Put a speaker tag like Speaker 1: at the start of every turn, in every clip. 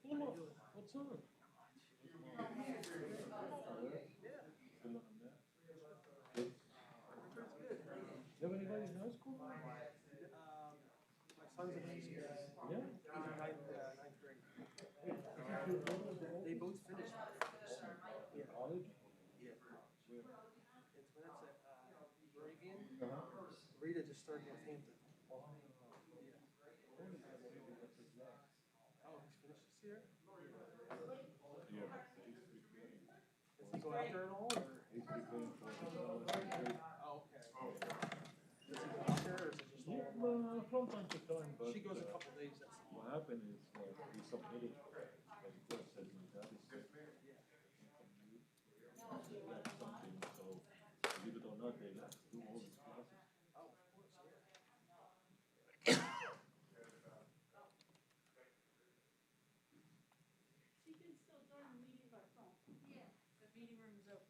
Speaker 1: What's up? You have anybody in high school?
Speaker 2: My son's in high school.
Speaker 1: Yeah.
Speaker 2: He's in ninth grade. They both finished
Speaker 1: College?
Speaker 2: Yeah.
Speaker 1: Where?
Speaker 2: Antoinette's at Moravian.
Speaker 1: Uh-huh.
Speaker 2: Rita just started Northampton.
Speaker 1: Oh,
Speaker 2: Yeah. Oh, he's finished this year?
Speaker 1: yeah, but he's preparing.
Speaker 2: Does he go out there at all? Or?
Speaker 1: He's preparing for the
Speaker 2: Oh, okay. Does he go out there or is it just all?
Speaker 1: from time to time, but
Speaker 2: She goes a couple days. That's
Speaker 1: what happened is he submitted, but the court said my dad is sick.
Speaker 2: yeah.
Speaker 1: He had something, so believe it or not, they let us do all these classes.
Speaker 2: Oh, of course, yeah.
Speaker 3: She can still join the meeting by phone. Yeah. The meeting room is open.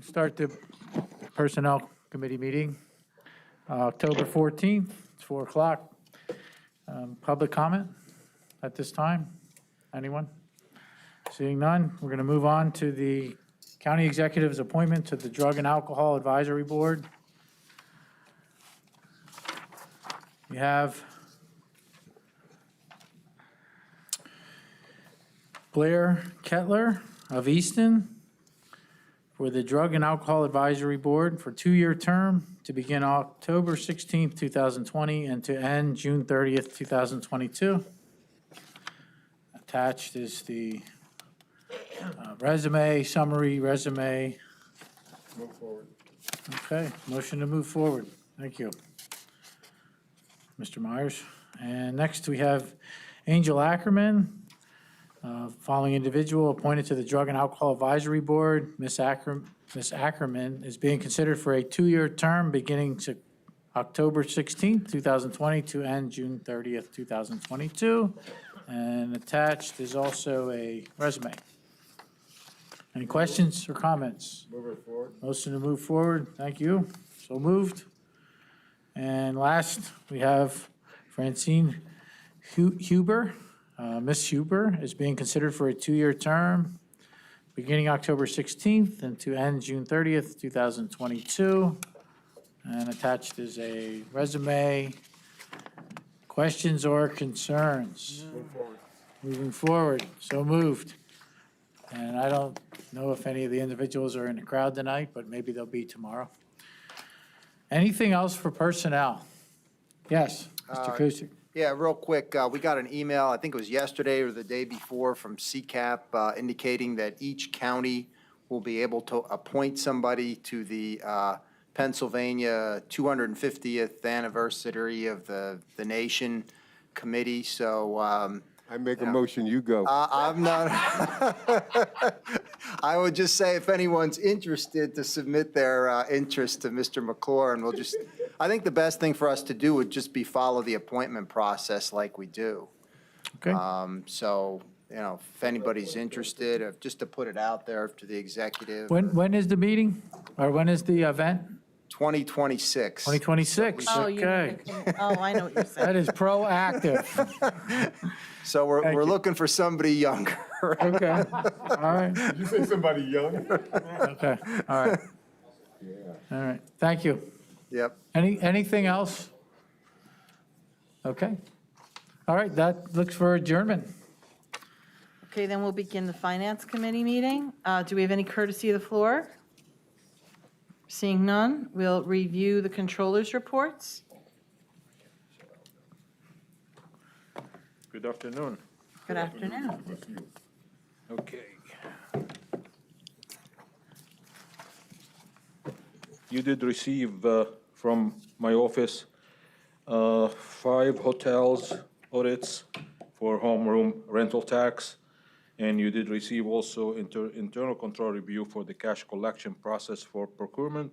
Speaker 4: Start the Personnel Committee meeting, October 14th, it's 4 o'clock. Public comment at this time? Anyone? Seeing none, we're going to move on to the County Executive's appointment to the Drug and Alcohol Advisory Board. You have Blair Kettler of Easton for the Drug and Alcohol Advisory Board for 2-year term to begin October 16th, 2020, and to end June 30th, 2022. Attached is the summary resume.
Speaker 1: Move forward.
Speaker 4: Okay, motion to move forward. Thank you, Mr. Myers. And next we have Angel Ackerman. Following individual appointed to the Drug and Alcohol Advisory Board, Ms. Ackerman is being considered for a 2-year term beginning to October 16th, 2020 to end June 30th, 2022. And attached is also a resume. Any questions or comments?
Speaker 1: Move it forward.
Speaker 4: Motion to move forward. Thank you. So moved. And last, we have Francine Huber. Ms. Huber is being considered for a 2-year term, beginning October 16th and to end June 30th, 2022. And attached is a resume. Questions or concerns?
Speaker 1: Move forward.
Speaker 4: Moving forward, so moved. And I don't know if any of the individuals are in the crowd tonight, but maybe they'll be tomorrow. Anything else for personnel? Yes, Mr. Kusick.
Speaker 5: Yeah, real quick, we got an email, I think it was yesterday or the day before, from CCAP indicating that each county will be able to appoint somebody to the Pennsylvania 250th anniversary of the nation committee, so
Speaker 6: I make a motion, you go.
Speaker 5: I'm not, I would just say if anyone's interested to submit their interest to Mr. McClure, and we'll just, I think the best thing for us to do would just be follow the appointment process like we do.
Speaker 4: Okay,
Speaker 5: So, you know, if anybody's interested, just to put it out there to the executive.
Speaker 4: when is the meeting, or when is the event?
Speaker 5: 2026.
Speaker 4: 2026,
Speaker 7: Oh,
Speaker 4: okay.
Speaker 7: Oh, I know what you're saying.
Speaker 4: That is proactive.
Speaker 5: So
Speaker 4: Thank
Speaker 5: we're
Speaker 4: you.
Speaker 5: looking for somebody younger.
Speaker 4: Okay, all right,
Speaker 1: Did you say somebody young?
Speaker 4: okay, all right,
Speaker 1: Yeah.
Speaker 4: all right, thank you.
Speaker 5: Yep.
Speaker 4: Anything else? Okay, all right, that looks for adjournment.
Speaker 7: Okay, then we'll begin the Finance Committee meeting. Do we have any courtesy of the floor? Seeing none, we'll review the controllers' reports.
Speaker 8: Good afternoon.
Speaker 7: Good afternoon.
Speaker 8: Okay. You did receive from my office 5 hotels audits for home room rental tax, and you did receive also internal control review for the cash collection process for procurement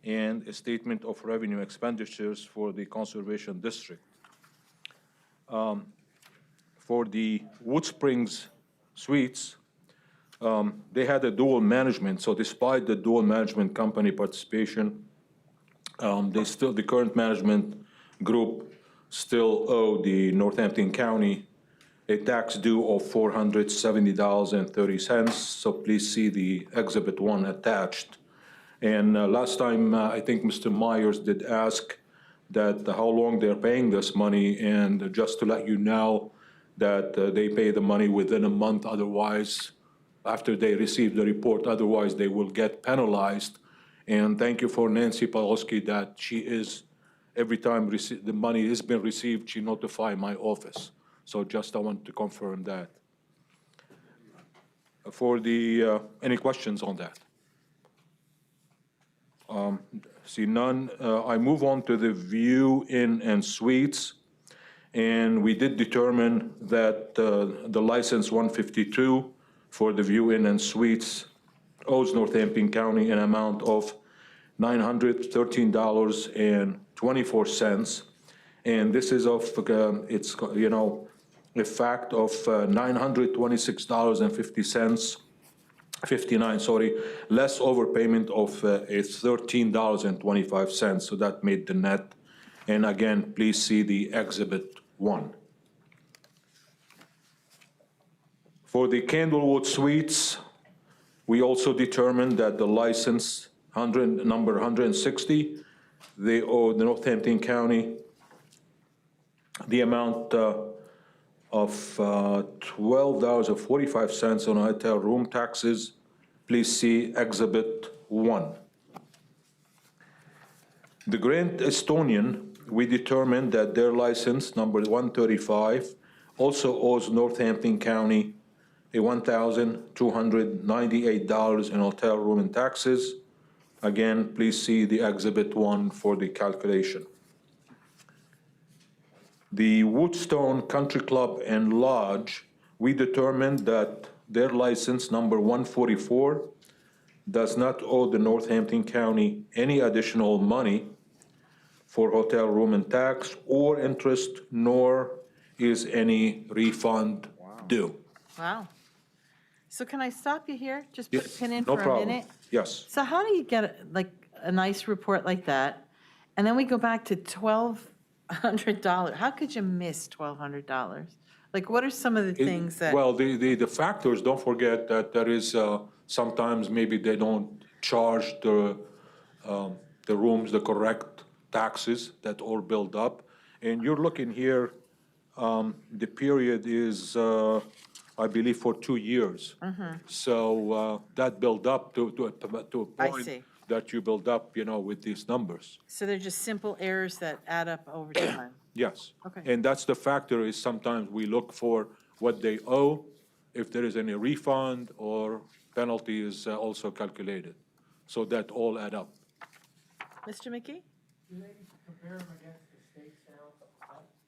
Speaker 8: and a statement of revenue expenditures for the Conservation District. For the Wood Springs Suites, they had a dual management, so despite the dual management company participation, the current management group still owe the Northampton County a tax due of $470.30, so please see the Exhibit 1 attached. And last time, I think Mr. Myers did ask that how long they're paying this money, and just to let you know that they pay the money within a month, otherwise, after they receive the report, otherwise they will get penalized. And thank you for Nancy Pawlowski that she is, every time the money has been received, she notify my office. So just I want to confirm that. For the, any questions on that? See none, I move on to the View Inn and Suites. And we did determine that the license 152 for the View Inn and Suites owes Northampton County an amount of $913.24. And this is of, it's, you know, a fact of $926.59, less overpayment of $13.25. So that made the net. And again, please see the Exhibit 1. For the Candlewood Suites, we also determined that the license number 160, they owe the Northampton County the amount of $12.45 on hotel room taxes. Please see Exhibit 1. The Grand Estonian, we determined that their license, number 135, also owes Northampton County a $1,298 in hotel room and taxes. Again, please see the Exhibit 1 for the calculation. The Woodstone Country Club and Lodge, we determined that their license, number 144, does not owe the Northampton County any additional money for hotel room and tax or interest, nor is any refund due.
Speaker 7: Wow. So can I stop you here? Just put a
Speaker 8: Yes,
Speaker 7: pin in
Speaker 8: no
Speaker 7: for a
Speaker 8: problem.
Speaker 7: minute?
Speaker 8: Yes.
Speaker 7: So how do you get like a nice report like that, and then we go back to $1,200? How could you miss $1,200? Like, what are some of the things that?
Speaker 8: Well, the factors, don't forget that there is, sometimes maybe they don't charge the rooms the correct taxes that all build up. And you're looking here, the period is, I believe, for 2 years. So that build up to a
Speaker 7: I
Speaker 8: point
Speaker 7: see.
Speaker 8: that you build up, you know, with these numbers.
Speaker 7: So they're just simple errors that add up over time.
Speaker 8: Yes.
Speaker 7: Okay.
Speaker 8: And that's the factor, is sometimes we look for what they owe, if there is any refund or penalty is also calculated. So that all add up.
Speaker 7: Mr. McKee?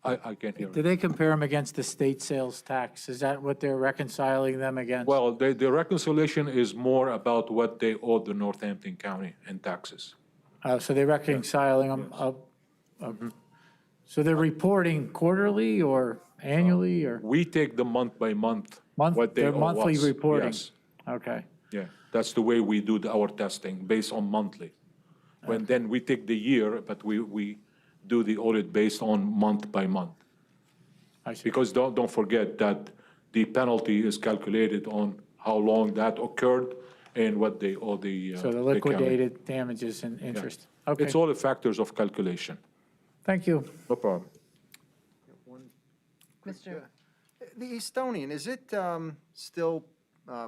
Speaker 8: I can't hear
Speaker 4: Do
Speaker 8: it.
Speaker 4: they compare them against the state sales tax? Is that what they're reconciling them against?
Speaker 8: Well, the reconciliation is more about what they owe the Northampton County in taxes.
Speaker 4: So they're reconciling them up. So they're reporting quarterly or annually or
Speaker 8: We take the month by month, what they
Speaker 4: they're
Speaker 8: owe
Speaker 4: monthly
Speaker 8: us.
Speaker 4: reporting?
Speaker 8: Yes,
Speaker 4: Okay.
Speaker 8: yeah, that's the way we do our testing, based on monthly. When then we take the year, but we do the audit based on month by month.
Speaker 4: I see.
Speaker 8: Because don't forget that the penalty is calculated on how long that occurred and what they owe the
Speaker 4: So the
Speaker 8: county.
Speaker 4: liquidated damages and interest. Okay,
Speaker 8: It's all the factors of calculation.
Speaker 4: thank you.
Speaker 8: No problem.
Speaker 7: Mr.
Speaker 5: The Estonian, is it still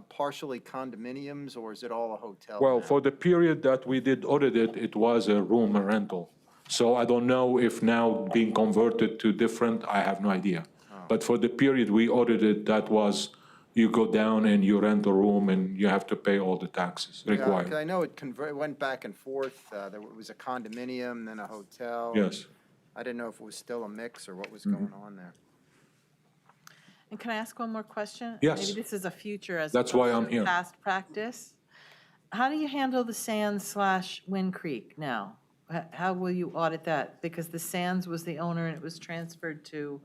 Speaker 5: partially condominiums, or is it all a hotel
Speaker 8: Well,
Speaker 5: now?
Speaker 8: for the period that we did audit it, it was a room rental. So I don't know if now being converted to different, I have no idea. But for the period we audited, that was, you go down and you rent a room and you have to pay all the taxes
Speaker 5: Yeah, 'cause
Speaker 8: required.
Speaker 5: I know it went back and forth. There was a condominium, then a hotel.
Speaker 8: Yes.
Speaker 5: I didn't know if it was still a mix or what was going on there.
Speaker 7: And can I ask one more question?
Speaker 8: Yes.
Speaker 7: Maybe this is a future as
Speaker 8: That's why
Speaker 7: opposed
Speaker 8: I'm
Speaker 7: to
Speaker 8: here.
Speaker 7: past practice. how do you handle the Sands/Wind Creek now? How will you audit that? Because the Sands was the owner and it was transferred to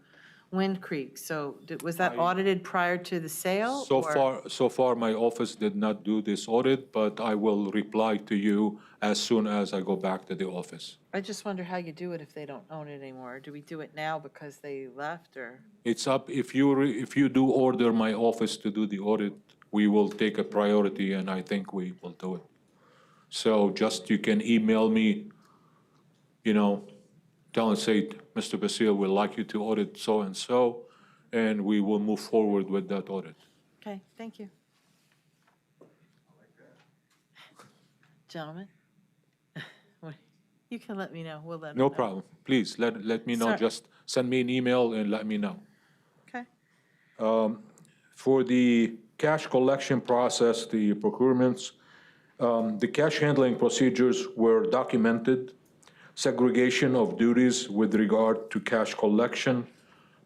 Speaker 7: Wind Creek. So was that audited prior to the sale?
Speaker 8: So far, my office did not do this audit, but I will reply to you as soon as I go back to the office.
Speaker 7: I just wonder how you do it if they don't own it anymore. Do we do it now because they left, or?
Speaker 8: It's up, if you do order my office to do the audit, we will take a priority, and I think we will do it. So just, you can email me, tell and say, Mr. Basile, we'd like you to audit so-and-so, and we will move forward with that audit.
Speaker 7: Okay, thank you. Gentlemen, you can let me know. We'll let them know.
Speaker 8: No problem. Please, let me know.
Speaker 7: Sir.
Speaker 8: Just send me an email and let me know.
Speaker 7: Okay.
Speaker 8: For the cash collection process, the procurements, the cash handling procedures were documented. Segregation of duties with regard to cash collection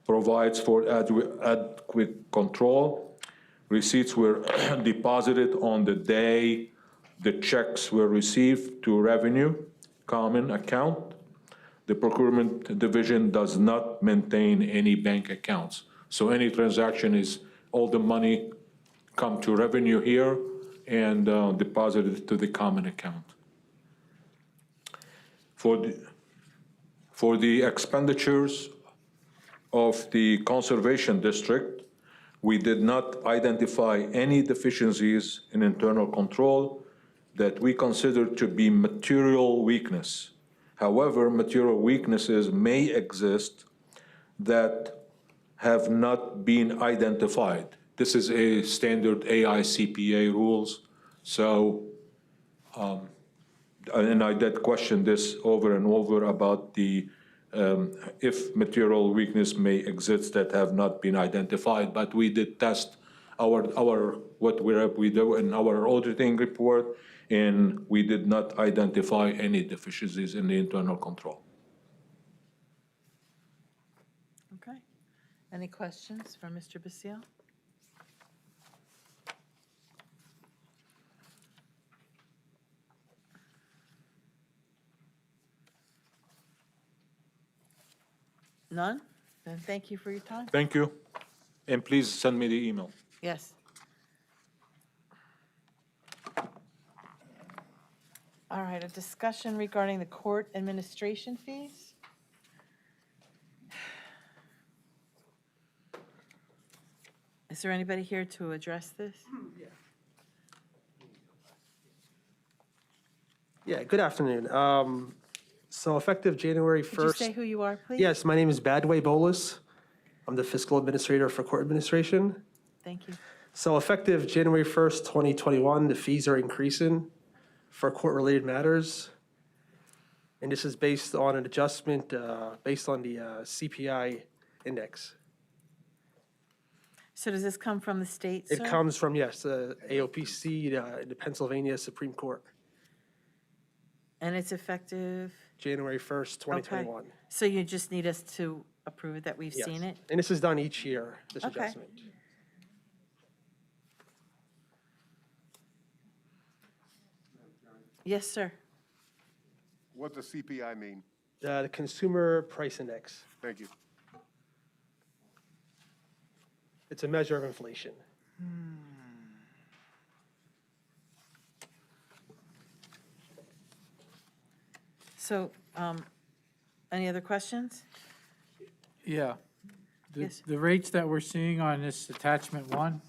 Speaker 8: provides for adequate control. Receipts were deposited on the day the checks were received to revenue common account. The procurement division does not maintain any bank accounts. So any transaction is, all the money come to revenue here and deposited to the common account. For the expenditures of the Conservation District, we did not identify any deficiencies in internal control that we consider to be material weakness. However, material weaknesses may exist that have not been identified. This is a standard AICPA rules. So, and I did question this over and over about the, if material weakness may exist that have not been identified, but we did test what we do in our auditing report, and we did not identify any deficiencies in the internal control.
Speaker 7: Okay. Any questions for Mr. Basile? None? Then thank you for your time.
Speaker 8: Thank you, and please send me the email.
Speaker 7: Yes. All right, a discussion regarding the court administration fees. Is there anybody here to address this?
Speaker 2: Yeah, good afternoon. So effective January
Speaker 7: Could you
Speaker 2: 1st.
Speaker 7: say who you are, please?
Speaker 2: Yes, my name is Badway Bolus. I'm the fiscal administrator for court administration.
Speaker 7: Thank you.
Speaker 2: So effective January 1st, 2021, the fees are increasing for court-related matters. And this is based on an adjustment based on the CPI index.
Speaker 7: So does this come from the state, sir?
Speaker 2: It comes from, yes, AOPC, the Pennsylvania Supreme Court,
Speaker 7: And it's effective?
Speaker 2: January 1st, 2021.
Speaker 7: So you just need us to approve it that we've
Speaker 2: Yes.
Speaker 7: seen it?
Speaker 2: And this is done each year, this
Speaker 7: Okay.
Speaker 2: adjustment.
Speaker 7: Yes, sir.
Speaker 6: What's the CPI mean?
Speaker 2: The Consumer Price Index.
Speaker 6: Thank you.
Speaker 2: It's a measure of inflation.
Speaker 7: So, any other questions?
Speaker 4: Yeah.
Speaker 7: Yes.
Speaker 4: The rates that we're seeing on this attachment one,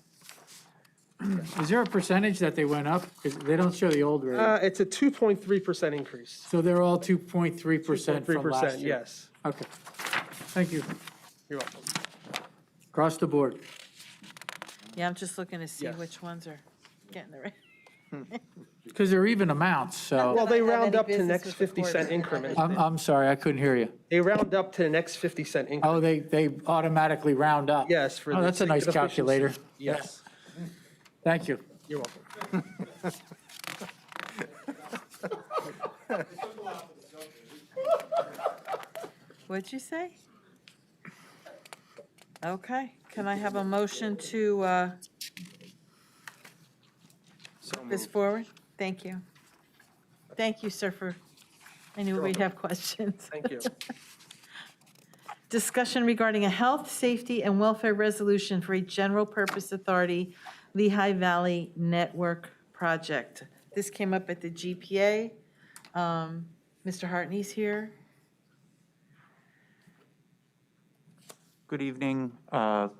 Speaker 4: is there a percentage that they went up? Because they don't show the old rate.
Speaker 2: It's a 2.3% increase.
Speaker 4: So they're all 2.3% from last
Speaker 2: 3%,
Speaker 4: year?
Speaker 2: yes.
Speaker 4: Okay. Thank you.
Speaker 2: You're welcome.
Speaker 4: Across the board.
Speaker 7: Yeah, I'm just looking to see
Speaker 2: Yes.
Speaker 7: which ones are getting the rate.
Speaker 4: Because they're even amounts, so,
Speaker 2: Well, they
Speaker 7: have
Speaker 2: round
Speaker 7: any
Speaker 2: up to the
Speaker 7: business
Speaker 2: next
Speaker 7: with the
Speaker 2: 50-cent
Speaker 7: court.
Speaker 2: increment.
Speaker 4: I'm sorry, I couldn't hear you.
Speaker 2: They round up to the next 50-cent increment.
Speaker 4: Oh, they automatically round up?
Speaker 2: Yes. For
Speaker 4: Oh,
Speaker 2: the
Speaker 4: that's a
Speaker 2: sake
Speaker 4: nice
Speaker 2: of efficiency.
Speaker 4: calculator.
Speaker 2: Yes,
Speaker 4: Thank you.
Speaker 2: you're welcome.
Speaker 7: What'd you say? Okay, can I have a motion to
Speaker 6: So
Speaker 7: this
Speaker 6: moved.
Speaker 7: forward? Thank you. Thank you, sir, I knew we'd have questions.
Speaker 2: Thank you.
Speaker 7: Discussion regarding a health, safety, and welfare resolution for a general purpose authority Lehigh Valley Network Project. This came up at the GPA. Mr. Hartney's here.
Speaker 9: Good evening. Mark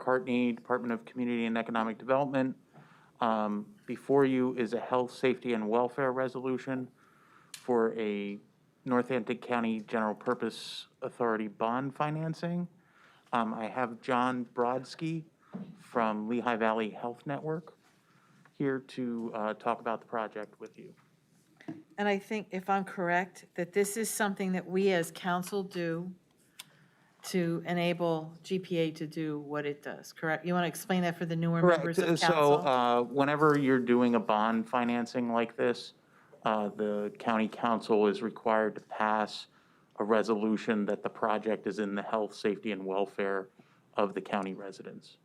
Speaker 9: Hartney, Department of Community and Economic Development. Before you is a health, safety, and welfare resolution for a Northampton County General Purpose Authority bond financing. I have John Brodsky from Lehigh Valley Health Network here to talk about the project with you.
Speaker 7: And I think, if I'm correct, that this is something that we as council do to enable GPA to do what it does, correct? You want to explain that for the newer members of council?
Speaker 9: So whenever you're doing a bond financing like this, the county council is required to pass a resolution that the project is in the health, safety, and welfare of the county residents.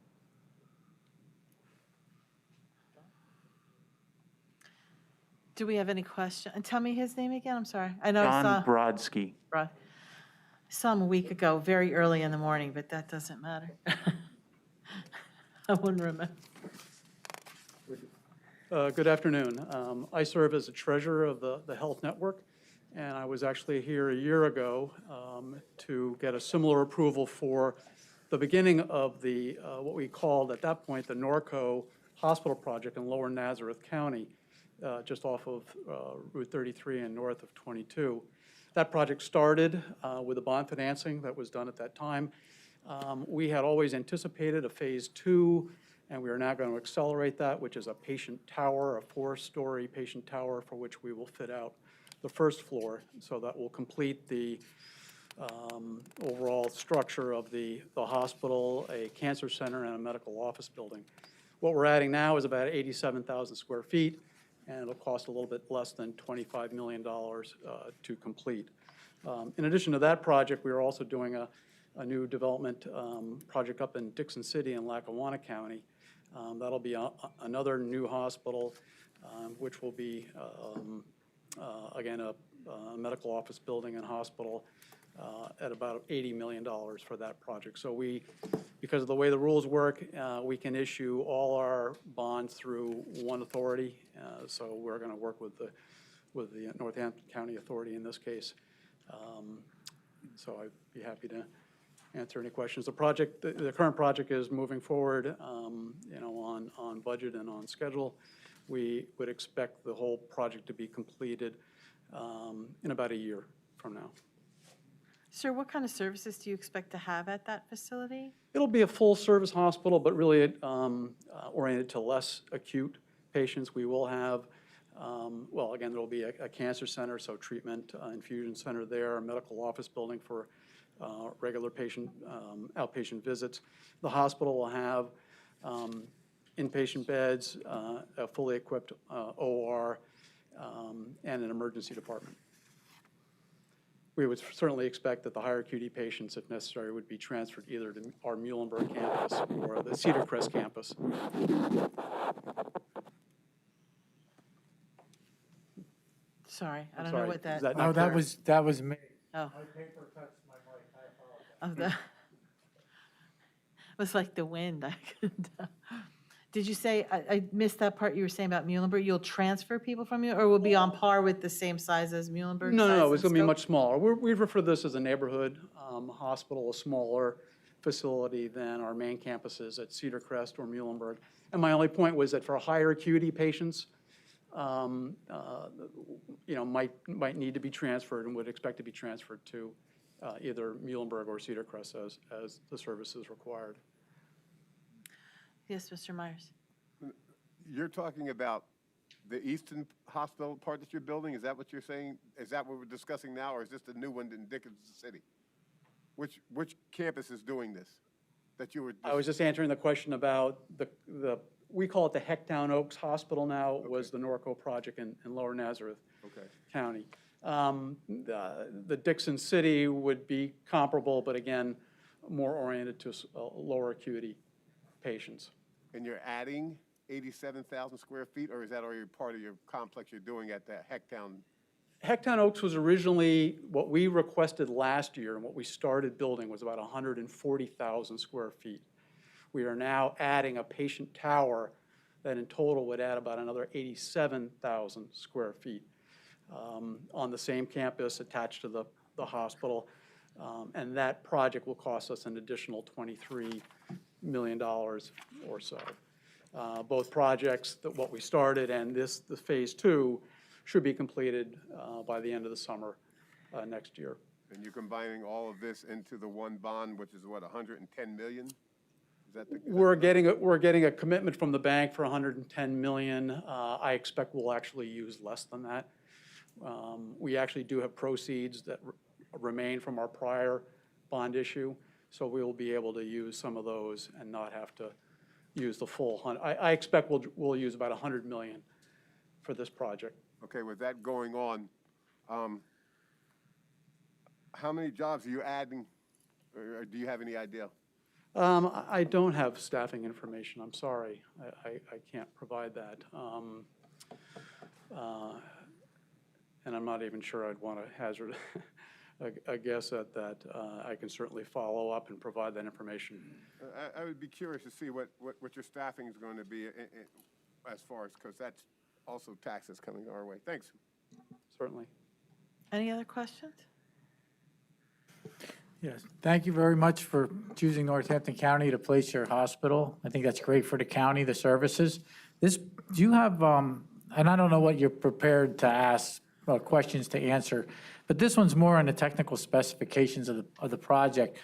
Speaker 7: Do we have any question? And tell me his name again, I'm sorry. I know I
Speaker 9: John
Speaker 7: saw,
Speaker 9: Brodsky.
Speaker 7: I saw him a week ago, very early in the morning, but that doesn't matter. I wouldn't remember.
Speaker 10: Good afternoon. I serve as the treasurer of the Health Network, and I was actually here a year ago to get a similar approval for the beginning of the, what we called at that point, the Norco Hospital Project in Lower Nazareth County, just off of Route 33 and north of 22. That project started with the bond financing that was done at that time. We had always anticipated a phase 2, and we are now going to accelerate that, which is a patient tower, a 4-story patient tower for which we will fit out the first floor. So that will complete the overall structure of the hospital, a cancer center, and a medical office building. What we're adding now is about 87,000 square feet, and it'll cost a little bit less than $25 million to complete. In addition to that project, we are also doing a new development project up in Dixon City in Lackawanna County. That'll be another new hospital, which will be, again, a medical office building and hospital at about $80 million for that project. So we, because of the way the rules work, we can issue all our bonds through one authority. So we're going to work with the Northampton County Authority in this case. So I'd be happy to answer any questions. The project, the current project is moving forward, on budget and on schedule. We would expect the whole project to be completed in about a year from now.
Speaker 7: Sir, what kind of services do you expect to have at that facility?
Speaker 10: It'll be a full-service hospital, but really oriented to less acute patients. We will have, well, again, there'll be a cancer center, so treatment, infusion center there, a medical office building for regular patient, outpatient visits. The hospital will have inpatient beds, a fully equipped OR, and an emergency department. We would certainly expect that the higher acuity patients, if necessary, would be transferred either to our Muhlenberg campus or the Cedar Crest campus.
Speaker 7: Sorry, I
Speaker 10: I'm
Speaker 7: don't know
Speaker 10: sorry,
Speaker 7: what
Speaker 10: is
Speaker 7: that,
Speaker 10: that
Speaker 4: Oh,
Speaker 10: not clear?
Speaker 4: that was me.
Speaker 7: oh,
Speaker 4: My paper touched my mic, I apologize.
Speaker 7: oh, the, it was like the wind. I couldn't tell. Did you say, I missed that part you were saying about Muhlenberg? You'll transfer people from you, or will be on par with the same size as Muhlenberg?
Speaker 10: No,
Speaker 7: size
Speaker 10: no,
Speaker 7: and
Speaker 10: it's going to be
Speaker 7: scope?
Speaker 10: much smaller. We refer to this as a neighborhood hospital, a smaller facility than our main campuses at Cedar Crest or Muhlenberg. And my only point was that for higher acuity patients, might need to be transferred and would expect to be transferred to either Muhlenberg or Cedar Crest as the service is required.
Speaker 7: Yes, Mr. Myers.
Speaker 6: You're talking about the Easton Hospital part that you're building? Is that what you're saying? Is that what we're discussing now, or is this the new one in Dickinson City? Which campus is doing this? That you were?
Speaker 10: I was just answering the question about we call it the Hecktown Oaks Hospital now. It was the Norco project in Lower Nazareth County. The Dixon City would be comparable, but again, more oriented to lower acuity patients.
Speaker 6: And you're adding 87,000 square feet, or is that already part of your complex you're doing at the Hecktown?
Speaker 10: Hecktown Oaks was originally, what we requested last year and what we started building was about 140,000 square feet. We are now adding a patient tower that in total would add about another 87,000 square feet on the same campus attached to the hospital. And that project will cost us an additional $23 million or so. Both projects, what we started and the phase two, should be completed by the end of the summer next year.
Speaker 6: And you're combining all of this into the one bond, which is what, 110 million? Is that the?
Speaker 10: We're getting a commitment from the bank for 110 million. I expect we'll actually use less than that. We actually do have proceeds that remain from our prior bond issue, so we will be able to use some of those and not have to use the full I expect we'll use about 100 million for this project.
Speaker 6: Okay, with that going on, how many jobs are you adding, or do you have any idea?
Speaker 10: I don't have staffing information, I'm sorry. I can't provide that. And I'm not even sure I'd want to hazard a guess at that. I can certainly follow up and provide that information.
Speaker 6: I would be curious to see what your staffing is going to be as far as, because that's also taxes coming our way. Thanks.
Speaker 10: Certainly.
Speaker 7: Any other questions?
Speaker 4: Yes, thank you very much for choosing Northampton County to place your hospital. I think that's great for the county, the services. Do you have, and I don't know what you're prepared to ask, questions to answer, but this one's more on the technical specifications of the project.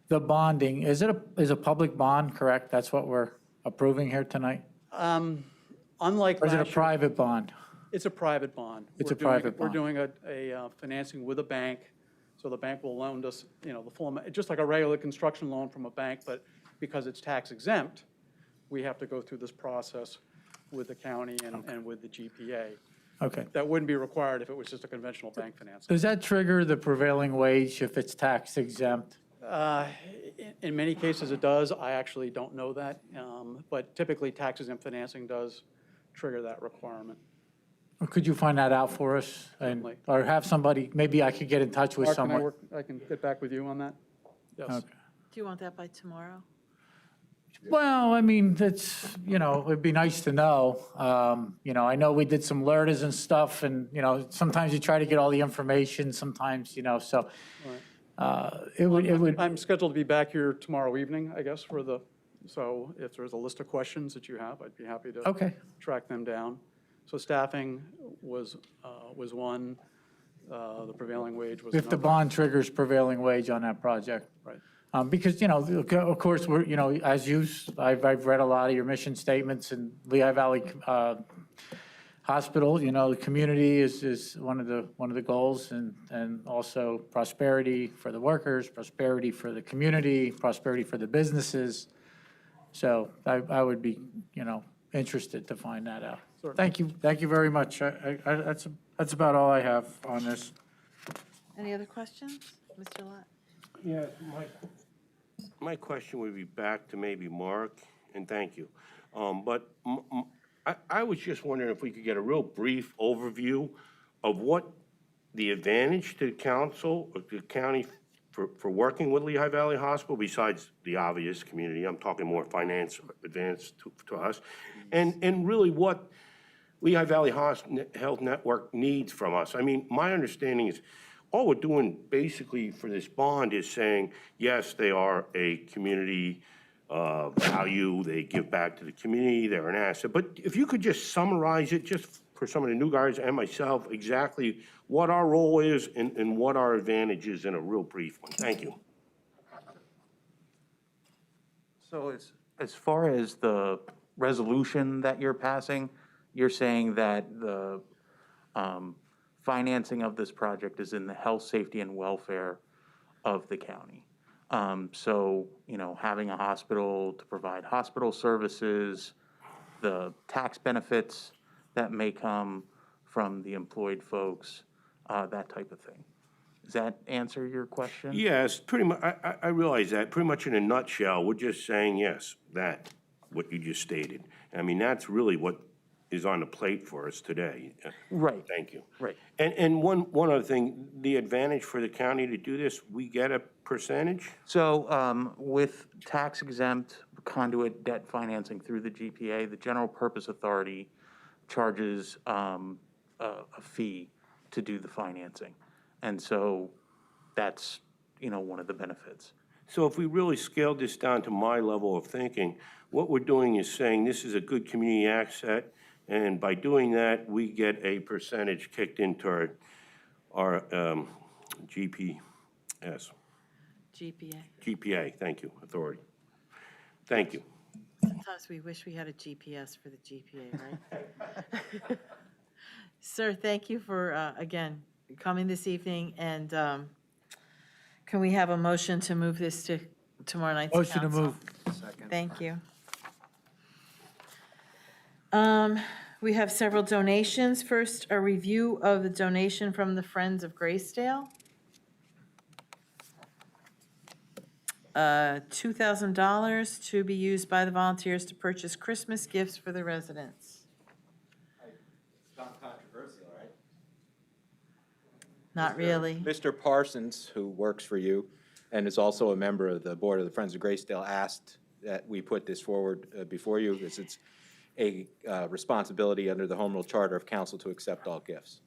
Speaker 4: The bonding, is a public bond, correct? That's what we're approving here tonight?
Speaker 10: Unlike
Speaker 4: Or is it a
Speaker 10: last year,
Speaker 4: private bond?
Speaker 10: it's a private bond.
Speaker 4: It's a private
Speaker 10: We're
Speaker 4: bond.
Speaker 10: doing a financing with a bank, so the bank will loan us, the full amount, just like a regular construction loan from a bank, but because it's tax exempt, we have to go through this process with the county and with the GPA.
Speaker 4: Okay.
Speaker 10: That wouldn't be required if it was just a conventional bank financing.
Speaker 4: Does that trigger the prevailing wage if it's tax exempt?
Speaker 10: In many cases, it does. I actually don't know that, but typically, tax exempt financing does trigger that requirement.
Speaker 4: Or could you find that out for us?
Speaker 10: Certainly.
Speaker 4: Or have somebody, maybe I could get in touch with
Speaker 10: Mark, can
Speaker 4: someone?
Speaker 10: I can get back with you on that? Yes.
Speaker 4: Okay.
Speaker 7: Do you want that by tomorrow?
Speaker 4: Well, I mean, it's, it'd be nice to know. I know we did some LERTAs and stuff, and, sometimes you try to get all the information, sometimes, so it would,
Speaker 10: I'm scheduled to be back here tomorrow evening, I guess, so if there's a list of questions that you have, I'd be happy to
Speaker 4: okay.
Speaker 10: track them down. So staffing was one, the prevailing wage was
Speaker 4: If the
Speaker 10: another.
Speaker 4: bond triggers prevailing wage on that project.
Speaker 10: Right.
Speaker 4: Because, of course, I've read a lot of your mission statements, and Lehigh Valley Hospital, the community is one of the goals, and also prosperity for the workers, prosperity for the community, prosperity for the businesses. So I would be, interested to find that out.
Speaker 10: Certainly.
Speaker 4: Thank you very much. That's about all I have on this.
Speaker 7: Any other questions? Mr. Lott?
Speaker 11: Yeah, my question would be back to maybe Mark, and thank you. But I was just wondering if we could get a real brief overview of what the advantage to council, or to county, for working with Lehigh Valley Hospital, besides the obvious community. I'm talking more finance advance to us, and really what Lehigh Valley Health Network needs from us. I mean, my understanding is all we're doing basically for this bond is saying, yes, they are a community value, they give back to the community, they're an asset. But if you could just summarize it, just for some of the new guys and myself, exactly what our role is and what our advantage is in a real brief one. Thank you.
Speaker 9: So as far as the resolution that you're passing, you're saying that the financing of this project is in the health, safety, and welfare of the county. So, having a hospital to provide hospital services, the tax benefits that may come from the employed folks, that type of thing. Does that answer your question?
Speaker 11: Yes, pretty much. I realize that. Pretty much in a nutshell, we're just saying yes, that. what you just stated. I mean, that's really what is on the plate for us today.
Speaker 9: Right.
Speaker 11: Thank you.
Speaker 9: Right.
Speaker 11: And one other thing, the advantage for the county to do this, we get a percentage?
Speaker 9: So with tax exempt conduit debt financing through the GPA, the General Purpose Authority charges a fee to do the financing. And so that's, one of the benefits.
Speaker 11: So if we really scaled this down to my level of thinking, what we're doing is saying this is a good community asset, and by doing that, we get a percentage kicked into our GPS.
Speaker 7: GPA.
Speaker 11: GPA, thank you, authority. Thank you.
Speaker 7: Sometimes we wish we had a GPS for the GPA, right? Sir, thank you for, again, coming this evening, and can we have a motion to move this to tomorrow night's council?
Speaker 4: Motion to move.
Speaker 7: Thank you. We have several donations. First, a review of the donation from the Friends of Graysdale. $2,000 to be used by the volunteers to purchase Christmas gifts for the residents.
Speaker 12: It's not controversial, right?
Speaker 7: Not really.
Speaker 12: Mr. Parsons, who works for you and is also a member of the Board of the Friends of Graysdale, asked that we put this forward before you, because it's a responsibility under the Home Rule Charter of Council to accept all gifts.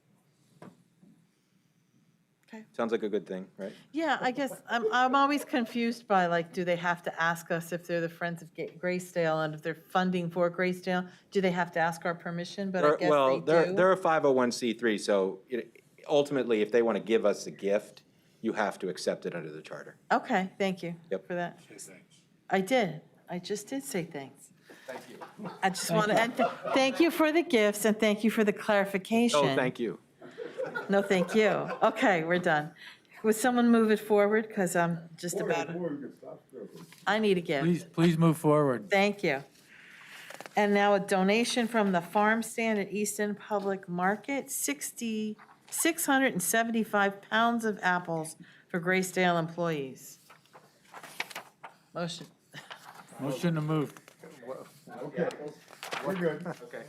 Speaker 7: Okay.
Speaker 12: Sounds like a good thing, right?
Speaker 7: Yeah, I guess I'm always confused by, like, do they have to ask us if they're the Friends of Graysdale, and if they're funding for Graysdale, do they have to ask our permission? But I guess
Speaker 12: Well,
Speaker 7: they do.
Speaker 12: they're a 501c3, so ultimately, if they want to give us a gift, you have to accept it under the charter.
Speaker 7: Okay, thank you
Speaker 12: Yep.
Speaker 7: for that. I did. I just did say thanks.
Speaker 12: Thank you.
Speaker 7: I just want to, and thank you for the gifts, and thank you for the clarification.
Speaker 12: Oh, thank you.
Speaker 7: No, thank you. Okay, we're done. Would someone move it forward? Because I'm just about, I need a gift.
Speaker 4: Please move forward.
Speaker 7: Thank you. And now a donation from the farm stand at Easton Public Market, 675 pounds of apples for Graysdale employees. Motion.
Speaker 4: Motion to move.
Speaker 6: We're good.
Speaker 5: Okay.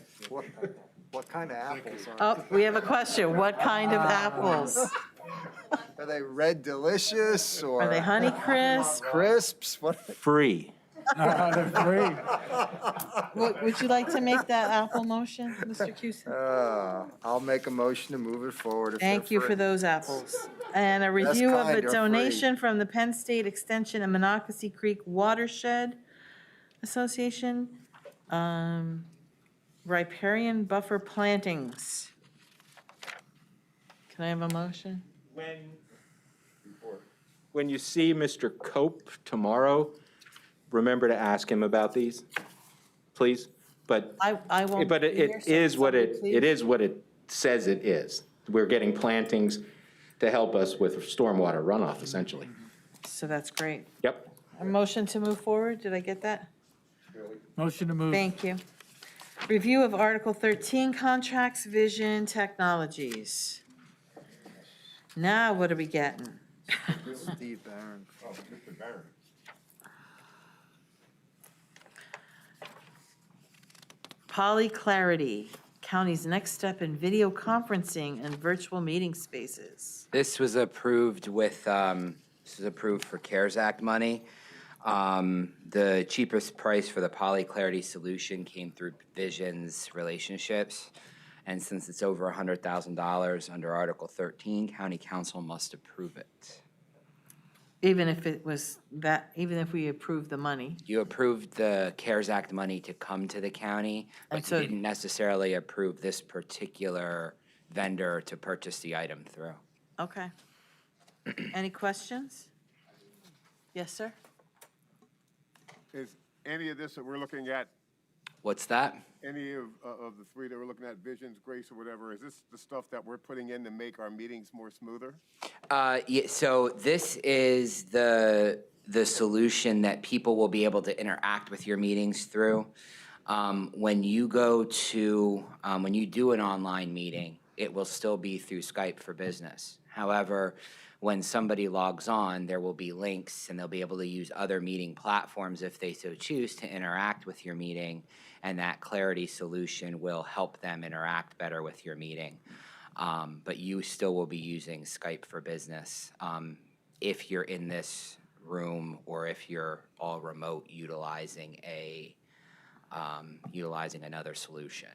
Speaker 5: What kind of apples are?
Speaker 7: Oh, we have a question. What kind of apples?
Speaker 5: Are they Red Delicious or?
Speaker 7: Are they Honey Crisp?
Speaker 5: Crisps? What?
Speaker 11: Free.
Speaker 4: They're free.
Speaker 7: Would you like to make that apple motion, Mr. Cusin?
Speaker 5: I'll make a motion to move it forward if they're
Speaker 7: Thank you for
Speaker 5: free.
Speaker 7: those apples. And a review of a
Speaker 5: kind are free.
Speaker 7: donation from the Penn State Extension and Monocacy Creek Watershed Association, riparian buffer plantings. Can I have a motion?
Speaker 12: When you see Mr. Cope tomorrow, remember to ask him about these, please. But
Speaker 7: I won't
Speaker 12: But
Speaker 7: be here,
Speaker 12: it
Speaker 7: so
Speaker 12: is what
Speaker 7: somebody
Speaker 12: it
Speaker 7: please.
Speaker 12: is what it says it is. We're getting plantings to help us with stormwater runoff, essentially.
Speaker 7: So that's great.
Speaker 12: Yep.
Speaker 7: A motion to move forward, did I get that?
Speaker 4: Motion to move.
Speaker 7: Thank you. Review of Article 13 contracts, Vision Technologies. Now what are we getting?
Speaker 5: Steve Barron.
Speaker 6: Oh, Mr. Barron.
Speaker 7: Polyclarity, county's next step in video conferencing and virtual meeting spaces.
Speaker 13: This was approved with, this was approved for CARES Act money. The cheapest price for the Polyclarity solution came through Vision's relationships. And since it's over $100,000 under Article 13, County Council must approve it.
Speaker 7: Even if it was that, even if we approve the money.
Speaker 13: You approved the CARES Act money to come to the county,
Speaker 7: And
Speaker 13: but
Speaker 7: so-
Speaker 13: you didn't necessarily approve this particular vendor to purchase the item through.
Speaker 7: Okay. Any questions? Yes, sir?
Speaker 6: Is any of this that we're looking at,
Speaker 13: What's that?
Speaker 6: any of the three that we're looking at, Visions, Grace, or whatever, is this the stuff that we're putting in to make our meetings more smoother?
Speaker 13: Yeah, so this is the solution that people will be able to interact with your meetings through. When you go to, when you do an online meeting, it will still be through Skype for Business. However, when somebody logs on, there will be links and they'll be able to use other meeting platforms if they so choose to interact with your meeting. And that Clarity solution will help them interact better with your meeting. But you still will be using Skype for Business if you're in this room or if you're all remote utilizing another solution.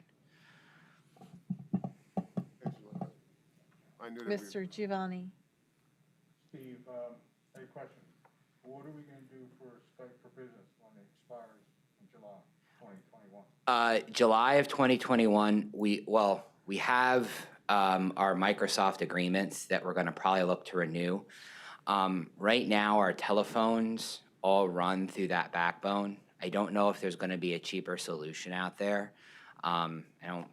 Speaker 6: I knew that we-
Speaker 7: Mr. Giovanni?
Speaker 4: Steve, a question. What are we going to do for Skype for Business when it expires in July 2021?
Speaker 13: July of 2021, we have our Microsoft agreements that we're going to probably look to renew. Right now, our telephones all run through that backbone. I don't know if there's going to be a cheaper solution out there. I don't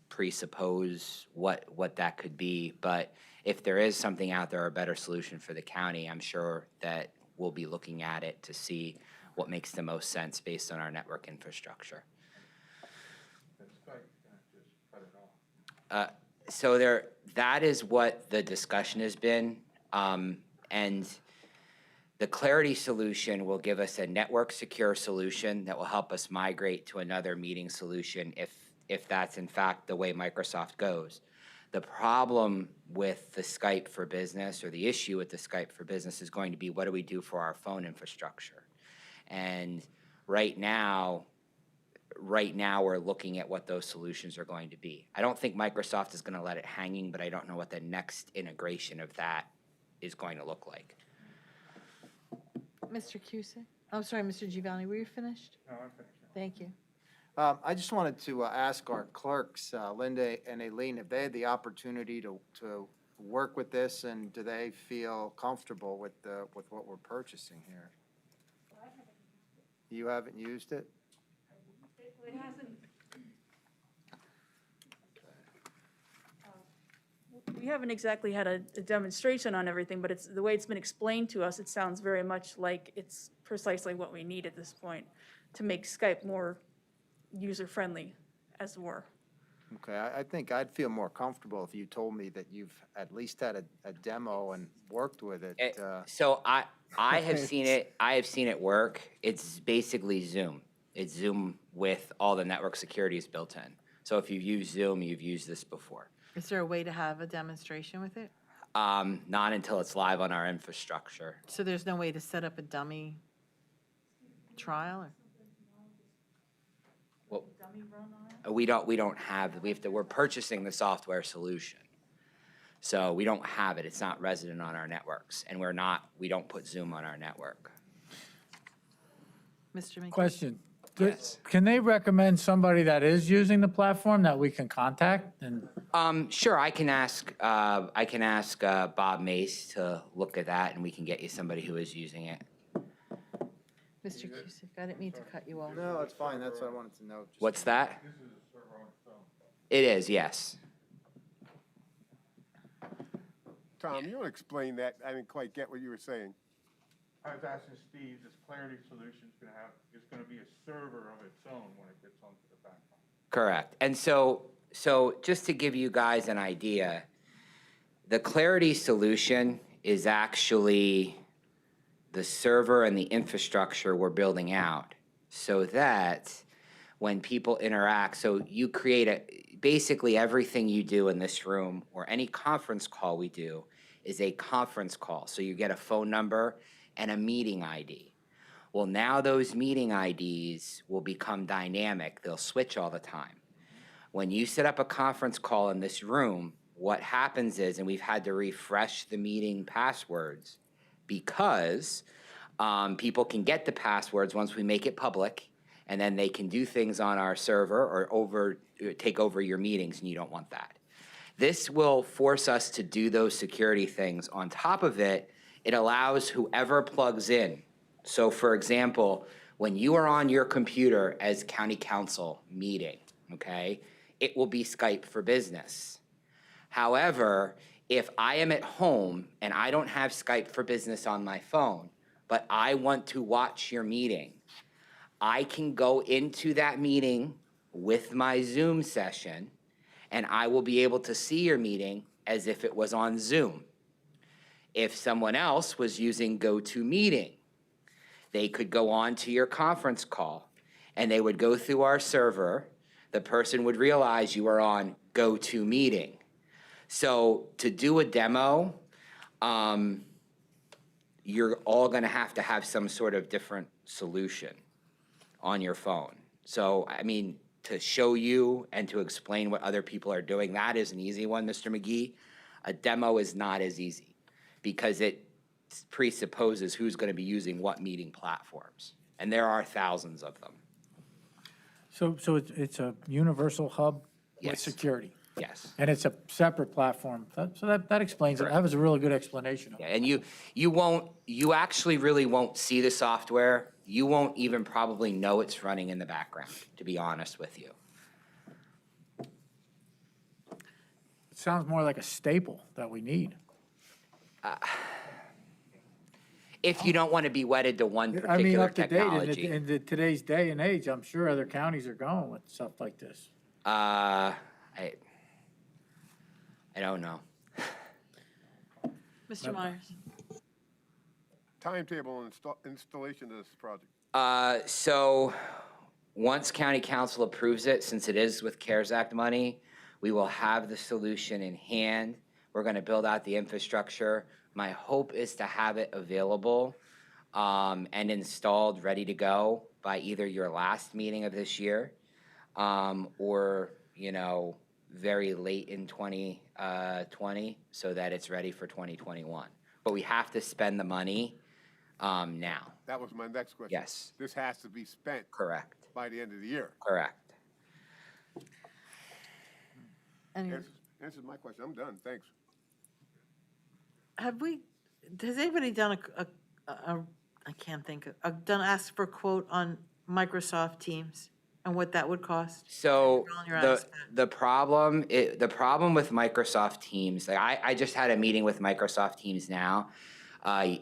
Speaker 13: presuppose what that could be, but if there is something out there, a better solution for the county, I'm sure that we'll be looking at it to see what makes the most sense based on our network infrastructure. So that is what the discussion has been, and the Clarity solution will give us a network secure solution that will help us migrate to another meeting solution if that's in fact the way Microsoft goes. The problem with the Skype for Business, or the issue with the Skype for Business, is going to be what do we do for our phone infrastructure? And right now we're looking at what those solutions are going to be. I don't think Microsoft is going to let it hanging, but I don't know what the next integration of that is going to look like.
Speaker 7: Mr. Cusick? I'm sorry, Mr. Giovanni, were you finished?
Speaker 4: No, I'm finished.
Speaker 7: Thank you.
Speaker 5: I just wanted to ask our clerks, Linda and Aileen, if they had the opportunity to work with this, and do they feel comfortable with what we're purchasing here? You haven't used it?
Speaker 3: It hasn't. We haven't exactly had a demonstration on everything, but it's, the way it's been explained to us, it sounds very much like it's precisely what we need at this point to make Skype more user-friendly, as it were.
Speaker 5: Okay, I think I'd feel more comfortable if you told me that you've at least had a demo and worked with it.
Speaker 13: So I have seen it. I have seen it work. It's basically Zoom. It's Zoom with all the network securities built in. So if you've used Zoom, you've used this before.
Speaker 7: Is there a way to have a demonstration with it?
Speaker 13: Not until it's live on our infrastructure.
Speaker 7: So there's no way to set up a dummy trial? Or?
Speaker 13: We don't have. We're purchasing the software solution. So we don't have it. It's not resident on our networks, and we don't put Zoom on our network.
Speaker 7: Mr. McKee?
Speaker 4: Question.
Speaker 13: Yes.
Speaker 4: Can they recommend somebody that is using the platform that we can contact? And
Speaker 13: Sure, I can ask Bob Mace to look at that, and we can get you somebody who is using it.
Speaker 7: Mr. Cusick, I didn't mean to cut you off.
Speaker 5: No, that's fine, that's what I wanted to know. Just-
Speaker 13: What's that? It is, yes.
Speaker 6: Tom, you want to explain that? I didn't quite get what you were saying.
Speaker 14: I was asking Steve, this Clarity solution is gonna be a server of its own when it gets onto the backbone.
Speaker 13: Correct. And so just to give you guys an idea, the Clarity solution is actually the server and the infrastructure we're building out so that when people interact, so you create basically everything you do in this room or any conference call we do is a conference call. So you get a phone number and a meeting ID. Well, now those meeting IDs will become dynamic. They'll switch all the time. When you set up a conference call in this room, what happens is, and we've had to refresh the meeting passwords because people can get the passwords once we make it public, and then they can do things on our server or take over your meetings, and you don't want that. This will force us to do those security things. On top of it, it allows whoever plugs in. So for example, when you are on your computer as county council meeting, okay, it will be Skype for Business. However, if I am at home and I don't have Skype for Business on my phone, but I want to watch your meeting, I can go into that meeting with my Zoom session and I will be able to see your meeting as if it was on Zoom. If someone else was using GoToMeeting, they could go on to your conference call and they would go through our server. The person would realize you are on GoToMeeting. So to do a demo, you're all gonna have to have some sort of different solution on your phone. So, I mean, to show you and to explain what other people are doing, that is an easy one, Mr. McGee. A demo is not as easy because it presupposes who's gonna be using what meeting platforms. And there are thousands of them.
Speaker 4: So it's a universal hub with
Speaker 13: Yes.
Speaker 4: security,
Speaker 13: Yes.
Speaker 4: and it's a separate platform. So that explains it. That was a really good explanation.
Speaker 13: Yeah, and you actually really won't see the software. You won't even probably know it's running in the background, to be honest with you.
Speaker 4: It sounds more like a staple that we need.
Speaker 13: If you don't want to be wedded to one
Speaker 4: I mean,
Speaker 13: particular
Speaker 4: up to date,
Speaker 13: technology.
Speaker 4: in today's day and age, I'm sure other counties are going with stuff like this.
Speaker 13: I don't know.
Speaker 7: Mr. Myers?
Speaker 6: Timetable and installation of this project.
Speaker 13: So, once county council approves it, since it is with CARES Act money, we will have the solution in hand. We're gonna build out the infrastructure. My hope is to have it available, and installed, ready to go by either your last meeting of this year, or, very late in 2020, so that it's ready for 2021. But we have to spend the money, now.
Speaker 6: That was my next question.
Speaker 13: Yes.
Speaker 6: This has to be spent
Speaker 13: Correct,
Speaker 6: by the end of the year.
Speaker 13: correct.
Speaker 6: Answers my question. I'm done. Thanks.
Speaker 7: Has anybody done asked for a quote on Microsoft Teams and what that would cost?
Speaker 13: So
Speaker 7: Rolling your eyes,
Speaker 13: the problem with Microsoft Teams, like I just had a meeting with Microsoft Teams now,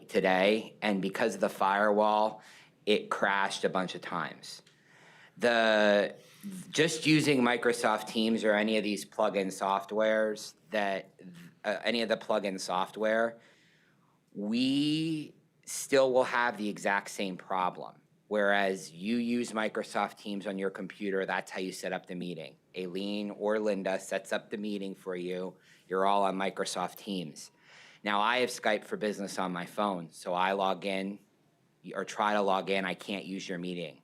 Speaker 13: today, and because of the firewall, it crashed a bunch of times. Just using Microsoft Teams or any of these plug-in softwares any of the plug-in software, we still will have the exact same problem. Whereas you use Microsoft Teams on your computer, that's how you set up the meeting. Aileen or Linda sets up the meeting for you. You're all on Microsoft Teams. Now, I have Skype for Business on my phone, so I log in or try to log in, I can't use your meeting.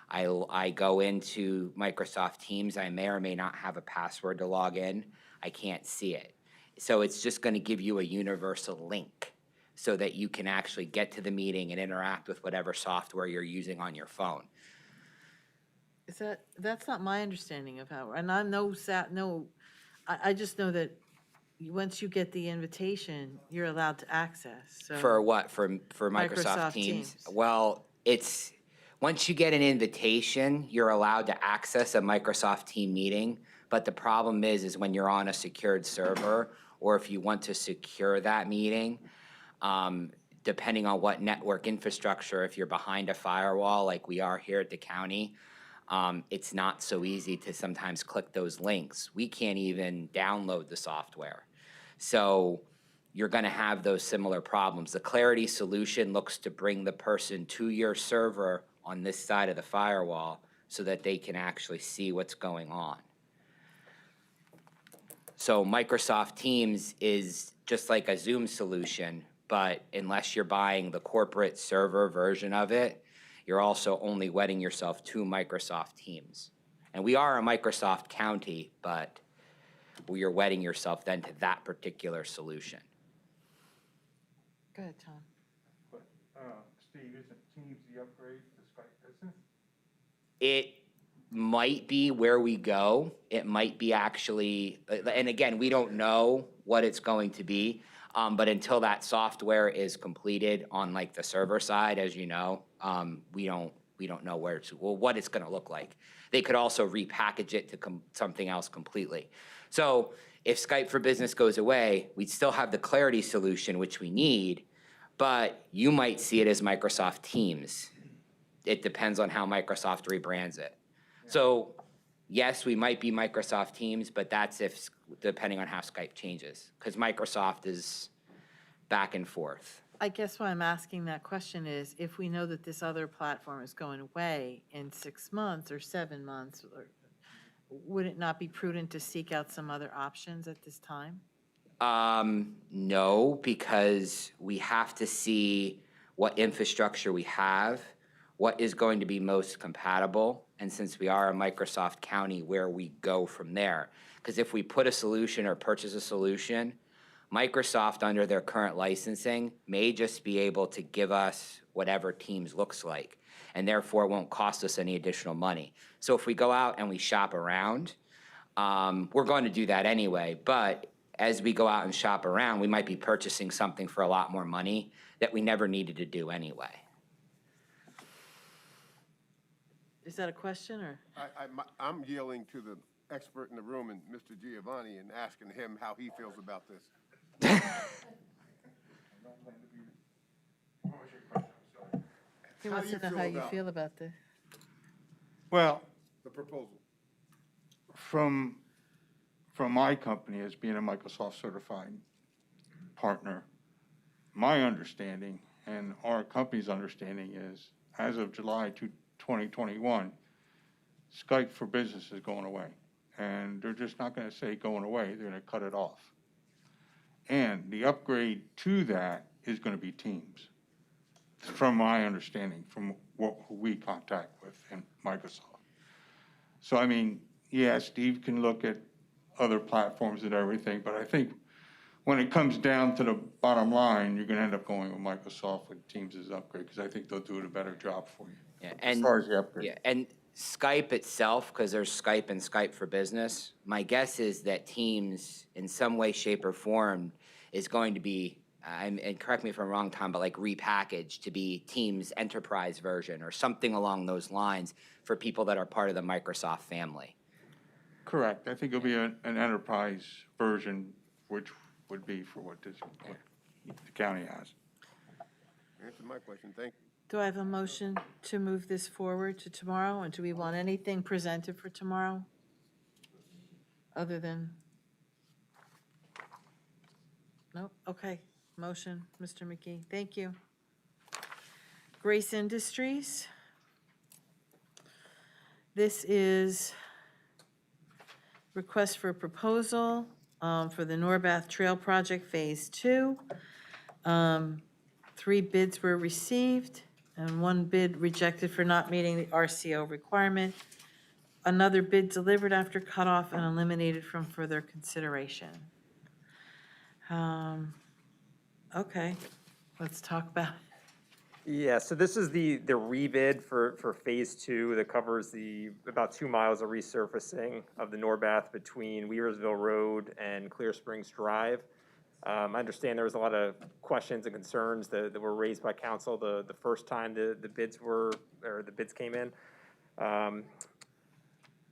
Speaker 13: I go into Microsoft Teams, I may or may not have a password to log in, I can't see it. So it's just gonna give you a universal link so that you can actually get to the meeting and interact with whatever software you're using on your phone.
Speaker 7: That's not my understanding of how, and I I just know that once you get the invitation, you're allowed to access, so.
Speaker 13: For what? For Microsoft
Speaker 7: Microsoft
Speaker 13: Teams?
Speaker 7: Teams.
Speaker 13: Well, once you get an invitation, you're allowed to access a Microsoft Team meeting, but the problem is when you're on a secured server, or if you want to secure that meeting, depending on what network infrastructure, if you're behind a firewall like we are here at the county, it's not so easy to sometimes click those links. We can't even download the software. So you're gonna have those similar problems. The Clarity solution looks to bring the person to your server on this side of the firewall so that they can actually see what's going on. So Microsoft Teams is just like a Zoom solution, but unless you're buying the corporate server version of it, you're also only wedding yourself to Microsoft Teams. And we are a Microsoft county, but you're wedding yourself then to that particular solution.
Speaker 7: Go ahead, Tom.
Speaker 14: But, Steve, isn't Teams the upgrade to Skype Business?
Speaker 13: It might be where we go. It might be actually, and again, we don't know what it's going to be, but until that software is completed on like the server side, as you know, we don't know what it's going to look like. They could also repackage it to something else completely. So if Skype for Business goes away, we'd still have the Clarity solution, which we need, but you might see it as Microsoft Teams. It depends on how Microsoft rebrands it. So yes, we might be Microsoft Teams, but that's depending on how Skype changes, because Microsoft is back and forth.
Speaker 7: I guess why I'm asking that question is, if we know that this other platform is going away in 6 months or 7 months, would it not be prudent to seek out some other options at this time?
Speaker 13: No, because we have to see what infrastructure we have, what is going to be most compatible, and since we are a Microsoft county, where we go from there. Because if we put a solution or purchase a solution, Microsoft, under their current licensing, may just be able to give us whatever Teams looks like, and therefore it won't cost us any additional money. So if we go out and we shop around, we're going to do that anyway, but as we go out and shop around, we might be purchasing something for a lot more money that we never needed to do anyway.
Speaker 7: Is that a question, or?
Speaker 6: I'm yielding to the expert in the room and Mr. Giovanni and asking him how he feels about this.
Speaker 7: He
Speaker 6: How
Speaker 7: wants
Speaker 6: do
Speaker 7: to
Speaker 6: you
Speaker 7: know
Speaker 6: feel
Speaker 7: how you
Speaker 6: about-
Speaker 7: feel about this.
Speaker 14: Well,
Speaker 6: The proposal.
Speaker 14: from my company as being a Microsoft certified partner, my understanding and our company's understanding is, as of July 2021, Skype for Business is going away. And they're just not going to say going away, they're going to cut it off. And the upgrade to that is going to be Teams, from my understanding, from what we contact with in Microsoft. So, I mean, yeah, Steve can look at other platforms and everything, but I think when it comes down to the bottom line, you're gonna end up going with Microsoft with Teams' upgrade, because I think they'll do a better job for you.
Speaker 13: Yeah,
Speaker 14: As
Speaker 13: and,
Speaker 14: far as the upgrade.
Speaker 13: yeah, and Skype itself, because there's Skype and Skype for Business, my guess is that Teams, in some way, shape, or form, is going to be, and correct me if I'm wrong, Tom, but like repackaged to be Teams Enterprise version or something along those lines for people that are part of the Microsoft family.
Speaker 14: Correct. I think it'll be an enterprise version, which would be for what the county has.
Speaker 6: Answer my question, thank you.
Speaker 7: Do I have a motion to move this forward to tomorrow, and do we want anything presented for tomorrow? Other than? Nope, okay, motion, Mr. McGee, thank you. Grace Industries. This is request for proposal for the Norbath Trail Project Phase 2. 3 bids were received, and 1 bid rejected for not meeting the RCO requirement. Another bid delivered after cutoff and eliminated from further consideration. Okay, let's talk about it.
Speaker 15: Yeah, so this is the rebid for Phase 2 that covers about 2 miles of resurfacing of the Norbath between Weaversville Road and Clear Springs Drive. I understand there was a lot of questions and concerns that were raised by council the first time the bids came in.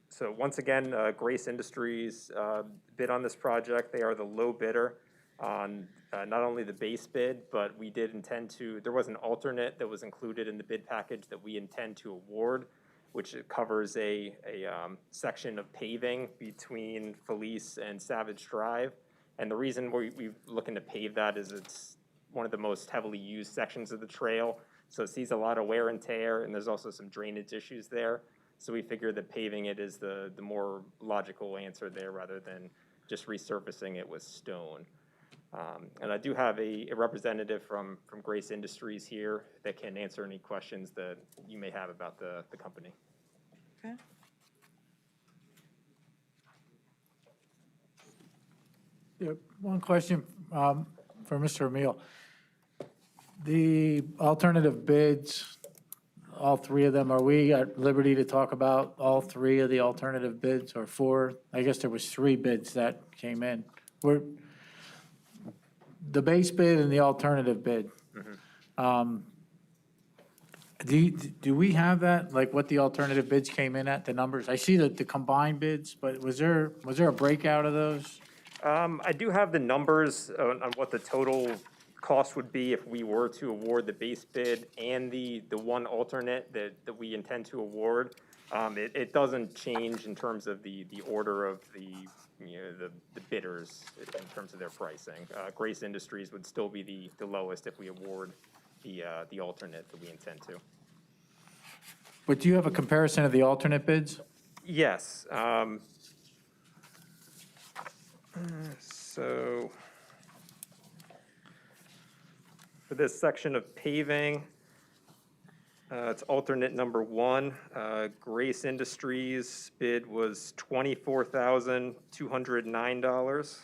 Speaker 15: So once again, Grace Industries bid on this project. They are the low bidder on not only the base bid, but we did intend to, there was an alternate that was included in the bid package that we intend to award, which covers a section of paving between Felice and Savage Drive. And the reason we're looking to pave that is it's one of the most heavily used sections of the trail. So it sees a lot of wear and tear, and there's also some drainage issues there. So we figured that paving it is the more logical answer there rather than just resurfacing it with stone. And I do have a representative from Grace Industries here that can answer any questions that you may have about the company.
Speaker 7: Okay.
Speaker 4: Yeah, one question for Mr. Emile. The alternative bids, all 3 of them, are we at liberty to talk about all 3 of the alternative bids, or 4? I guess there was 3 bids that came in. The base bid and the alternative bid. Do we have that, like what the alternative bids came in at, the numbers? I see the combined bids, but was there a breakout of those?
Speaker 15: I do have the numbers on what the total cost would be if we were to award the base bid and the one alternate that we intend to award. It doesn't change in terms of the order of the bidders in terms of their pricing. Grace Industries would still be the lowest if we award the alternate that we intend to.
Speaker 4: But do you have a comparison of the alternate bids?
Speaker 15: Yes. So for this section of paving, it's alternate number 1. Grace Industries bid was $24,209.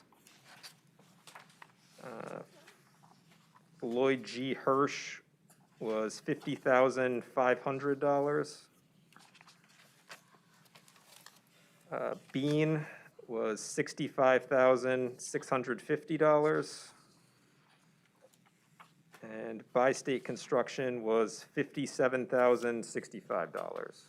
Speaker 15: Lloyd G. Hirsch was $50,500. Bean was $65,650. And By State Construction was $57,065.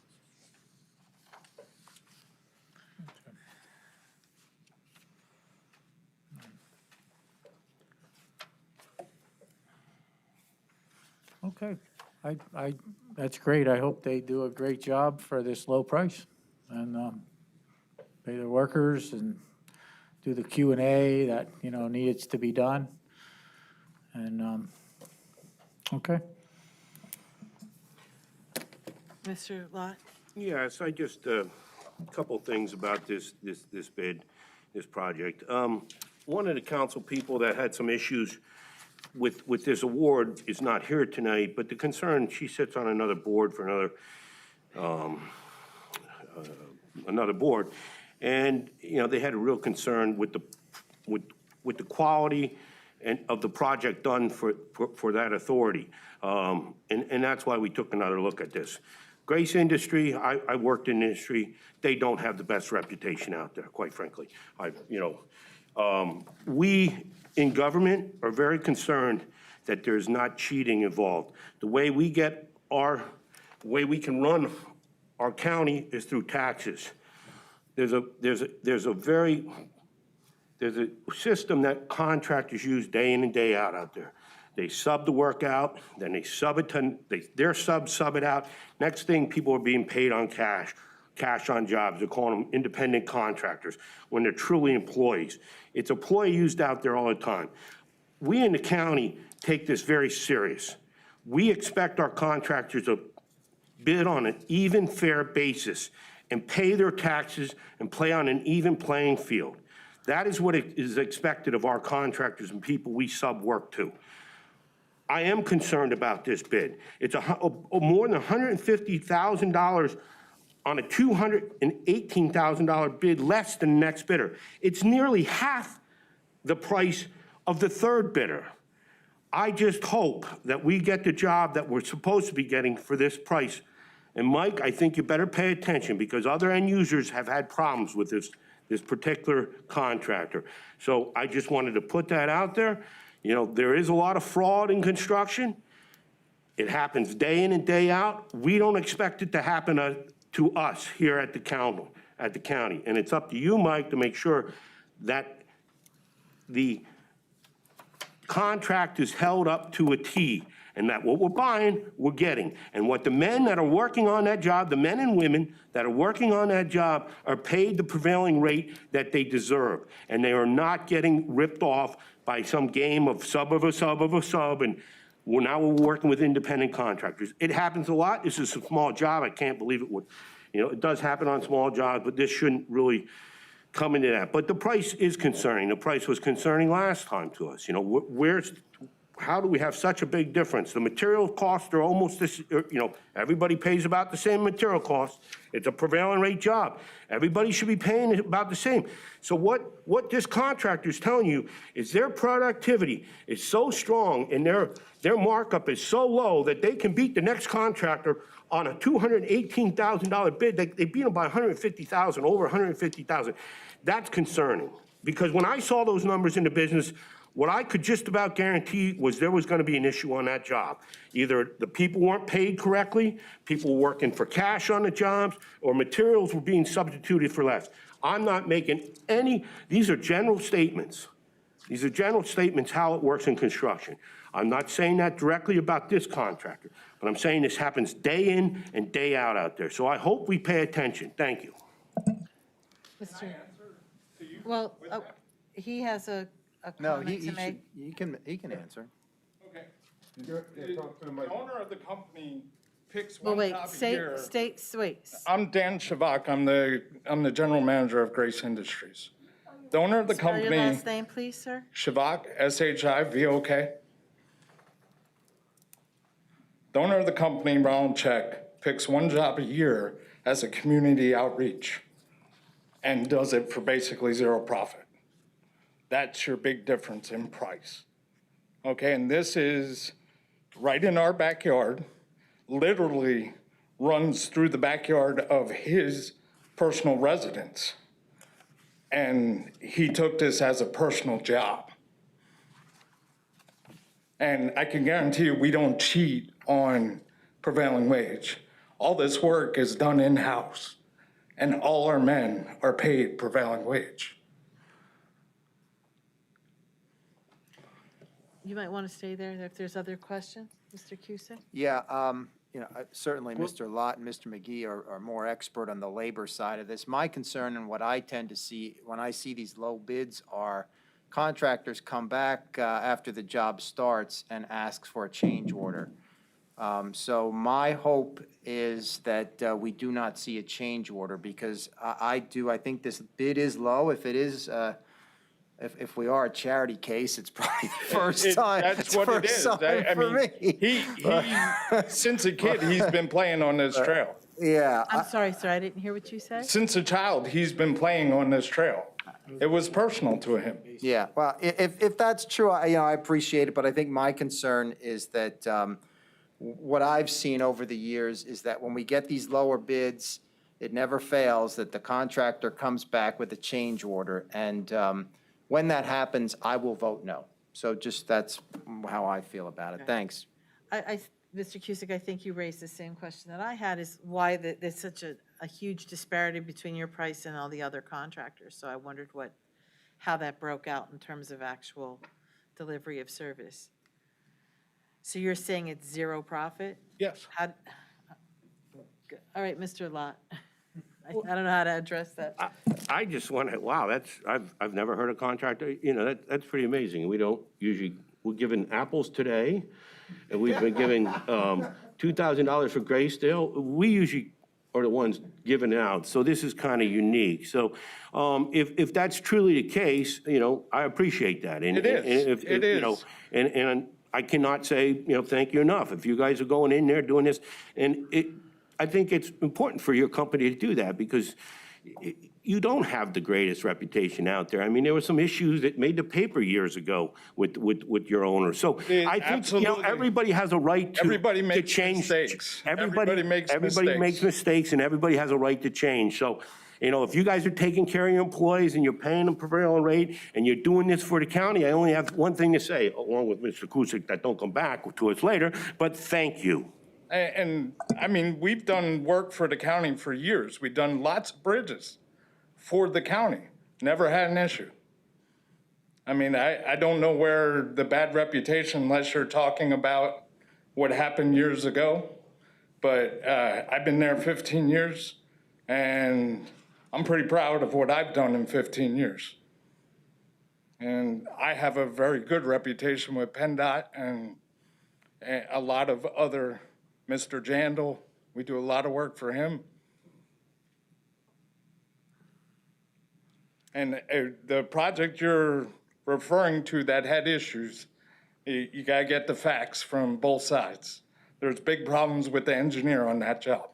Speaker 4: Okay, that's great. I hope they do a great job for this low price and pay their workers and do the Q&A that, needs to be done. And, okay.
Speaker 7: Mr. Lott?
Speaker 11: Yes, I just, a couple things about this bid, this project. One of the council people that had some issues with this award is not here tonight, but the concern, she sits on another board for another board. And, they had a real concern with the quality of the project done for that authority. And that's why we took another look at this. Grace Industry, I worked in industry, they don't have the best reputation out there, quite frankly. We in government are very concerned that there's not cheating involved. The way we can run our county is through taxes. There's a system that contractors use day in and day out there. They sub the work out, then they sub it to, their sub it out. Next thing, people are being paid on cash on jobs. They're calling them independent contractors when they're truly employees. It's employee used out there all the time. We in the county take this very serious. We expect our contractors to bid on an even, fair basis and pay their taxes and play on an even playing field. That is what is expected of our contractors and people we sub work to. I am concerned about this bid. It's more than $150,000 on a $218,000 bid, less than the next bidder. It's nearly half the price of the third bidder. I just hope that we get the job that we're supposed to be getting for this price. And Mike, I think you better pay attention because other end users have had problems with this particular contractor. So I just wanted to put that out there. There is a lot of fraud in construction. It happens day in and day out. We don't expect it to happen to us here at the county. And it's up to you, Mike, to make sure that the contract is held up to a T and that what we're buying, we're getting. And what the men that are working on that job, the men and women that are working on that job are paid the prevailing rate that they deserve. And they are not getting ripped off by some game of sub of a sub of a sub. And now we're working with independent contractors. It happens a lot. This is a small job. I can't believe it would. It does happen on small jobs, but this shouldn't really come into that. But the price is concerning. The price was concerning last time to us. How do we have such a big difference? The material costs are almost this, everybody pays about the same material costs. It's a prevailing rate job. Everybody should be paying about the same. So what this contractor is telling you is their productivity is so strong and their markup is so low that they can beat the next contractor on a $218,000 bid. They beat them by $150,000, over $150,000. That's concerning because when I saw those numbers in the business, what I could just about guarantee was there was going to be an issue on that job. Either the people weren't paid correctly, people were working for cash on the jobs, or materials were being substituted for less. I'm not making these are general statements. These are general statements how it works in construction. I'm not saying that directly about this contractor, but I'm saying this happens day in and day out there. So I hope we pay attention. Thank you.
Speaker 7: Well, he has a
Speaker 5: No,
Speaker 7: comment to make.
Speaker 5: he can answer.
Speaker 14: Okay. The owner of the company picks
Speaker 7: Well,
Speaker 14: one
Speaker 7: wait,
Speaker 14: job a year.
Speaker 7: wait.
Speaker 14: I'm Dan Shavak. I'm the general manager of Grace Industries. The owner of the
Speaker 7: Spell
Speaker 14: company.
Speaker 7: your last name, please, sir?
Speaker 14: Shavak, S-H-I-V-O-K. The owner of the company, Ronald Check, picks one job a year as a community outreach and does it for basically zero profit. That's your big difference in price. Okay, and this is right in our backyard, literally runs through the backyard of his personal residence. And he took this as a personal job. And I can guarantee you, we don't cheat on prevailing wage. All this work is done in-house, and all our men are paid prevailing wage.
Speaker 7: You might want to stay there if there's other questions, Mr. Cusick?
Speaker 5: Yeah, certainly Mr. Lott and Mr. McGee are more expert on the labor side of this. My concern and what I tend to see when I see these low bids are contractors come back after the job starts and asks for a change order. So my hope is that we do not see a change order because I think this bid is low. If it is, if we are a charity case, it's probably the first time.
Speaker 14: That's what it is. I mean, he, since a kid, he's been playing on this trail.
Speaker 5: Yeah.
Speaker 7: I'm sorry, sir, I didn't hear what you said.
Speaker 14: Since a child, he's been playing on this trail. It was personal to him.
Speaker 5: Yeah, well, if that's true, I appreciate it, but I think my concern is that what I've seen over the years is that when we get these lower bids, it never fails that the contractor comes back with a change order. And when that happens, I will vote no. So just that's how I feel about it. Thanks.
Speaker 7: Mr. Cusick, I think you raised the same question that I had, is why there's such a huge disparity between your price and all the other contractors. So I wondered how that broke out in terms of actual delivery of service. So you're saying it's zero profit?
Speaker 14: Yes.
Speaker 7: All right, Mr. Lott. I don't know how to address that.
Speaker 11: I just want to, wow, I've never heard a contractor, that's pretty amazing. We don't usually, we're giving apples today, and we've been giving $2,000 for Graysdale. We usually are the ones giving it out, so this is kind of unique. So if that's truly the case, I appreciate that. And,
Speaker 14: It is.
Speaker 11: And if,
Speaker 14: It is.
Speaker 11: And I cannot say, thank you enough. If you guys are going in there doing this, and I think it's important for your company to do that because you don't have the greatest reputation out there. I mean, there were some issues that made the paper years ago with your owner. So I think,
Speaker 14: absolutely.
Speaker 11: Everybody has a right to
Speaker 14: Everybody makes
Speaker 11: change.
Speaker 14: mistakes.
Speaker 11: Everybody makes
Speaker 14: mistakes.
Speaker 11: mistakes, and everybody has a right to change. So, if you guys are taking care of your employees and you're paying them prevailing rate and you're doing this for the county, I only have one thing to say, along with Mr. Cusick, that don't come back to us later, but thank you.
Speaker 14: And I mean, we've done work for the county for years. We've done lots of bridges for the county. Never had an issue. I mean, I don't know where the bad reputation, unless you're talking about what happened years ago. But I've been there 15 years, and I'm pretty proud of what I've done in 15 years. And I have a very good reputation with PennDOT and a lot of other, Mr. Jandal, we do a lot of work for him. And the project you're referring to that had issues, you gotta get the facts from both sides. There's big problems with the engineer on that job.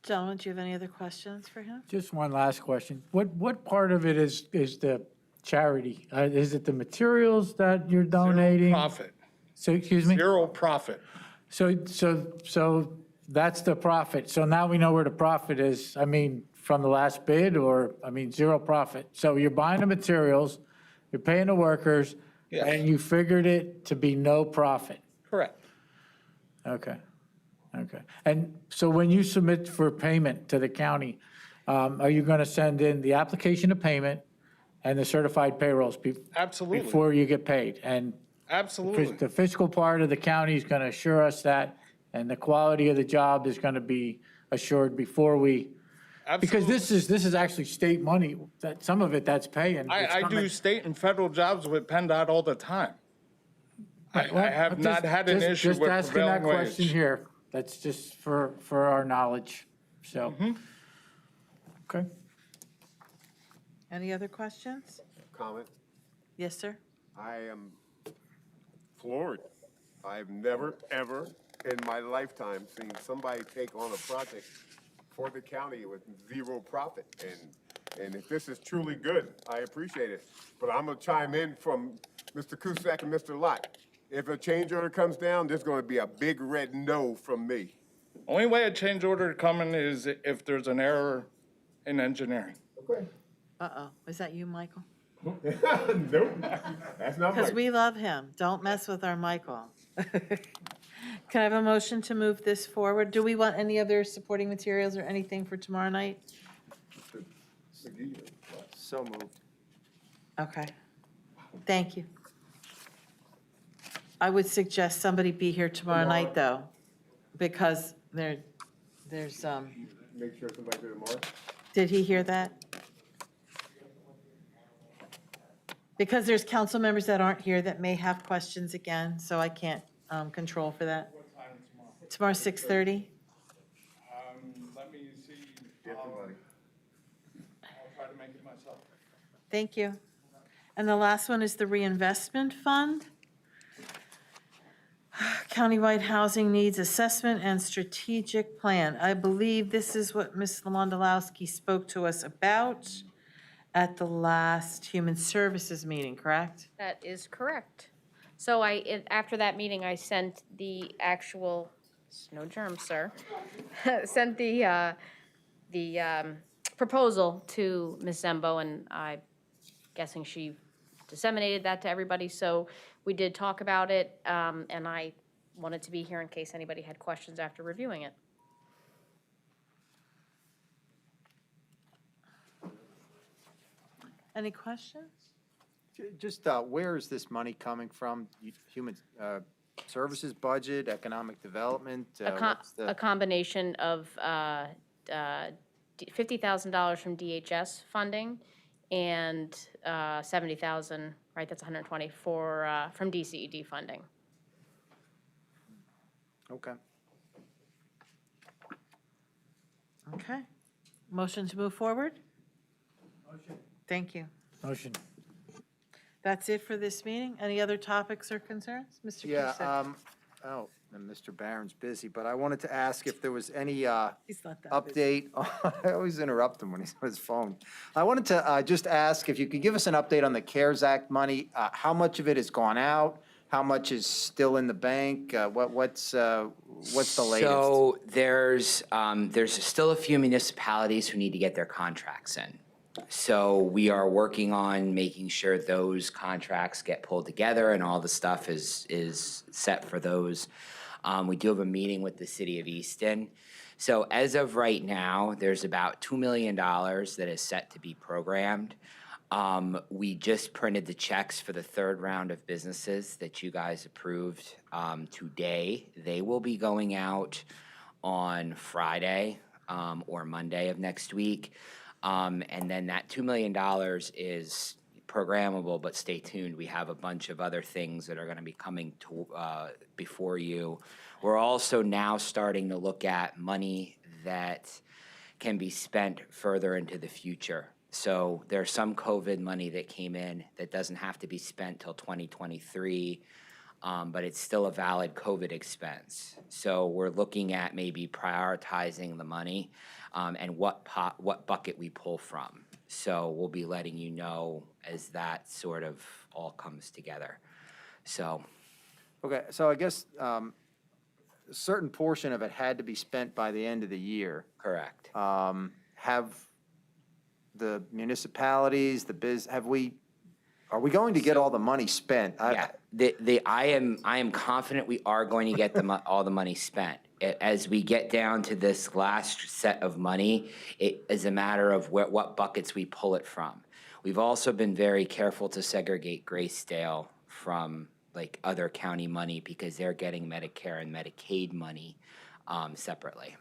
Speaker 7: Gentlemen, do you have any other questions for him?
Speaker 4: Just one last question. What part of it is the charity? Is it the materials that you're donating?
Speaker 14: Profit,
Speaker 4: So, excuse me?
Speaker 14: zero profit.
Speaker 4: So that's the profit. So now we know where the profit is. I mean, from the last bid zero profit. So you're buying the materials, you're paying the workers,
Speaker 14: Yes.
Speaker 4: and you figured it to be no profit.
Speaker 14: Correct.
Speaker 4: Okay. And so when you submit for payment to the county, are you going to send in the application of payment, and the certified payrolls
Speaker 16: Absolutely.
Speaker 4: before you get paid. And
Speaker 16: Absolutely.
Speaker 4: the fiscal part of the county is going to assure us that, and the quality of the job is going to be assured before we, because this is actually state money, that some of it that's paying. It's
Speaker 16: I do
Speaker 4: coming-
Speaker 16: state and federal jobs with PennDOT all the time.
Speaker 4: Right, well,
Speaker 16: I have
Speaker 4: I'm
Speaker 16: not
Speaker 4: just-
Speaker 16: had an
Speaker 4: just-
Speaker 16: issue with
Speaker 4: Just asking that
Speaker 16: prevailing
Speaker 4: question
Speaker 16: wage.
Speaker 4: here. That's just for our knowledge, so.
Speaker 16: Mm-hmm.
Speaker 4: Okay.
Speaker 7: Any other questions?
Speaker 6: Comment?
Speaker 7: Yes, sir?
Speaker 6: I am floored. I've never, ever in my lifetime seen somebody take on a project for the county with zero profit. And if this is truly good, I appreciate it. But I'm gonna chime in from Mr. Cusack and Mr. Lott. If a change order comes down, there's gonna be a big red no from me.
Speaker 16: Only way a change order coming is if there's an error in engineering.
Speaker 6: Okay.
Speaker 7: Uh-oh, is that you, Michael?
Speaker 6: Nope, that's not
Speaker 7: Because
Speaker 6: right.
Speaker 7: we love him. Don't mess with our Michael. Can I have a motion to move this forward? Do we want any other supporting materials or anything for tomorrow night?
Speaker 5: So moved.
Speaker 7: Okay. Thank you. I would suggest somebody be here tomorrow night, though, because there's,
Speaker 6: Make sure somebody's there tomorrow.
Speaker 7: did he hear that? Because there's council members that aren't here that may have questions again, so I can't control for that.
Speaker 16: What time tomorrow?
Speaker 7: Tomorrow, 6:30?
Speaker 16: Let me see. I'll try to make it myself.
Speaker 7: Thank you. And the last one is the reinvestment fund. Countywide Housing Needs Assessment and Strategic Plan. I believe this is what Ms. Lamondolowski spoke to us about at the last Human Services meeting, correct?
Speaker 17: That is correct. So after that meeting, I sent the actual, no germs, sir, sent the proposal to Ms. Zembo, and I'm guessing she disseminated that to everybody. So we did talk about it, and I wanted to be here in case anybody had questions after reviewing it.
Speaker 7: Any questions?
Speaker 5: Just, where is this money coming from? Human Services budget, economic development? What's
Speaker 17: A
Speaker 5: the-
Speaker 17: combination of $50,000 from DHS funding and $70,000, right, that's 120 from DCED funding.
Speaker 5: Okay.
Speaker 7: Okay. Motion to move forward? Motion. Thank you.
Speaker 4: Motion.
Speaker 7: That's it for this meeting. Any other topics or concerns? Mr.
Speaker 5: Yeah,
Speaker 7: Cusack?
Speaker 5: and Mr. Barron's busy, but I wanted to ask if there was any
Speaker 7: He's not that busy.
Speaker 5: update. I always interrupt him when he's on his phone. I wanted to just ask if you could give us an update on the CARES Act money. How much of it has gone out? How much is still in the bank? What's the latest?
Speaker 13: So there's still a few municipalities who need to get their contracts in. So we are working on making sure those contracts get pulled together and all the stuff is set for those. We do have a meeting with the city of Easton. So as of right now, there's about $2 million that is set to be programmed. We just printed the checks for the third round of businesses that you guys approved today. They will be going out on Friday or Monday of next week. And then that $2 million is programmable, but stay tuned. We have a bunch of other things that are going to be coming to before you. We're also now starting to look at money that can be spent further into the future. So there's some COVID money that came in that doesn't have to be spent till 2023, but it's still a valid COVID expense. So we're looking at maybe prioritizing the money and what bucket we pull from. So we'll be letting you know as that sort of all comes together. So.
Speaker 5: Okay, so I guess a certain portion of it had to be spent by the end of the year.
Speaker 13: Correct.
Speaker 5: Have the municipalities, are we going to get all the money spent?
Speaker 13: Yeah, I am confident we are going to get all the money spent. as we get down to this last set of money, it is a matter of what buckets we pull it from. We've also been very careful to segregate Graysdale from like other county money because they're getting Medicare and Medicaid money separately.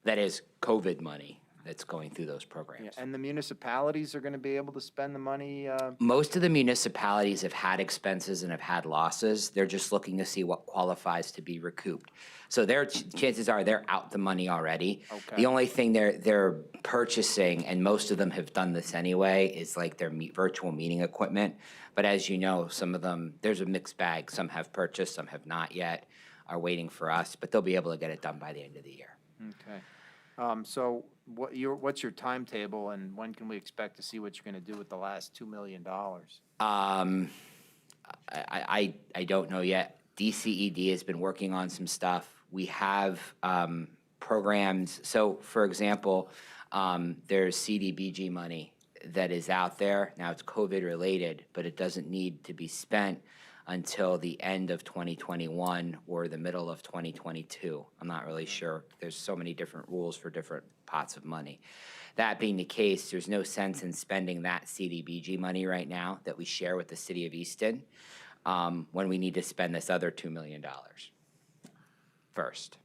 Speaker 13: That is COVID money that's going through those programs.
Speaker 5: And the municipalities are going to be able to spend the money?
Speaker 13: Most of the municipalities have had expenses and have had losses. They're just looking to see what qualifies to be recouped. So their chances are they're out the money already.
Speaker 5: Okay.
Speaker 13: The only thing they're purchasing, and most of them have done this anyway, is like their virtual meeting equipment. But as you know, some of them, there's a mixed bag. Some have purchased, some have not yet, are waiting for us, but they'll be able to get it done by the end of the year.
Speaker 5: Okay. So what's your timetable, and when can we expect to see what you're going to do with the last $2 million?
Speaker 13: I don't know yet. DCED has been working on some stuff. We have programs. So, for example, there's CDBG money that is out there. Now, it's COVID related, but it doesn't need to be spent until the end of 2021 or the middle of 2022. I'm not really sure. There's so many different rules for different pots of money. That being the case, there's no sense in spending that CDBG money right now that we share with the city of Easton when we need to spend this other $2 million first.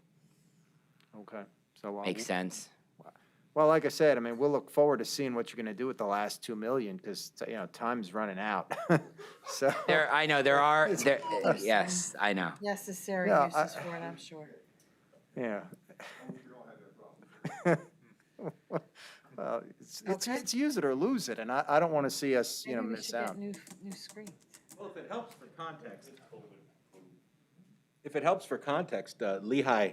Speaker 5: Okay. So
Speaker 13: Makes sense?
Speaker 5: Well, like I said, I mean, we'll look forward to seeing what you're going to do with the last $2 million because, time's running out. So.
Speaker 13: I know, yes, I know.
Speaker 7: Necessary
Speaker 5: Yeah,
Speaker 7: uses for it, I'm sure.
Speaker 5: Yeah. Well, it's use it or lose it, and I don't want to see us,
Speaker 7: Maybe we
Speaker 5: miss
Speaker 7: should get
Speaker 5: out.
Speaker 7: new screens.
Speaker 12: Well, if it helps for context, Lehigh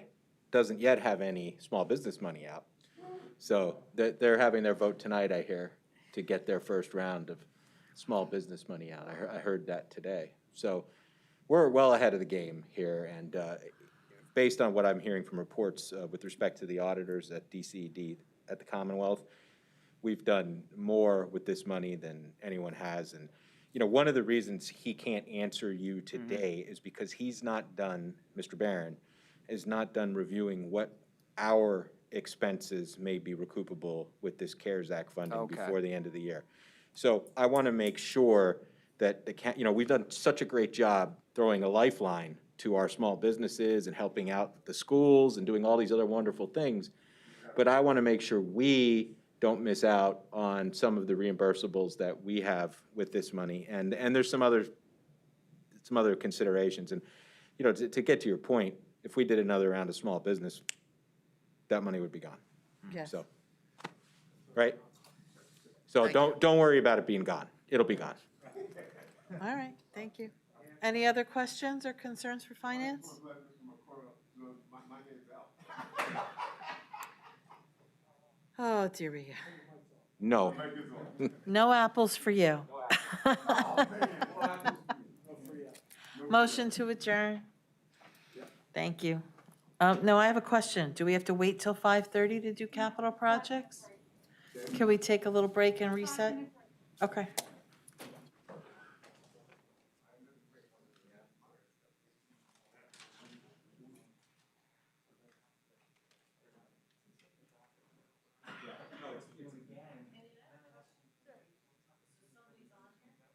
Speaker 12: doesn't yet have any small business money out. So they're having their vote tonight, I hear, to get their first round of small business money out. I heard that today. So we're well ahead of the game here, and based on what I'm hearing from reports with respect to the auditors at DCED at the Commonwealth, we've done more with this money than anyone has. And one of the reasons he can't answer you today is because he's not done, Mr. Barron, is not done reviewing what our expenses may be recoupable with this CARES Act funding before the end of the year. So I want to make sure that we've done such a great job throwing a lifeline to our small businesses and helping out the schools and doing all these other wonderful things. But I want to make sure we don't miss out on some of the reimbursables that we have with this money. And there's some other considerations. And, to get to your point, if we did another round of small business, that money would be gone.
Speaker 7: Yes.
Speaker 12: So, right? So don't worry about it being gone. It'll be gone.
Speaker 7: All right, thank you. Any other questions or concerns for finance? Oh, dear we go.
Speaker 12: No.
Speaker 7: No apples for you. Motion to adjourn. Thank you. No, I have a question. Do we have to wait till 5:30 to do capital projects? Can we take a little break and reset? Okay.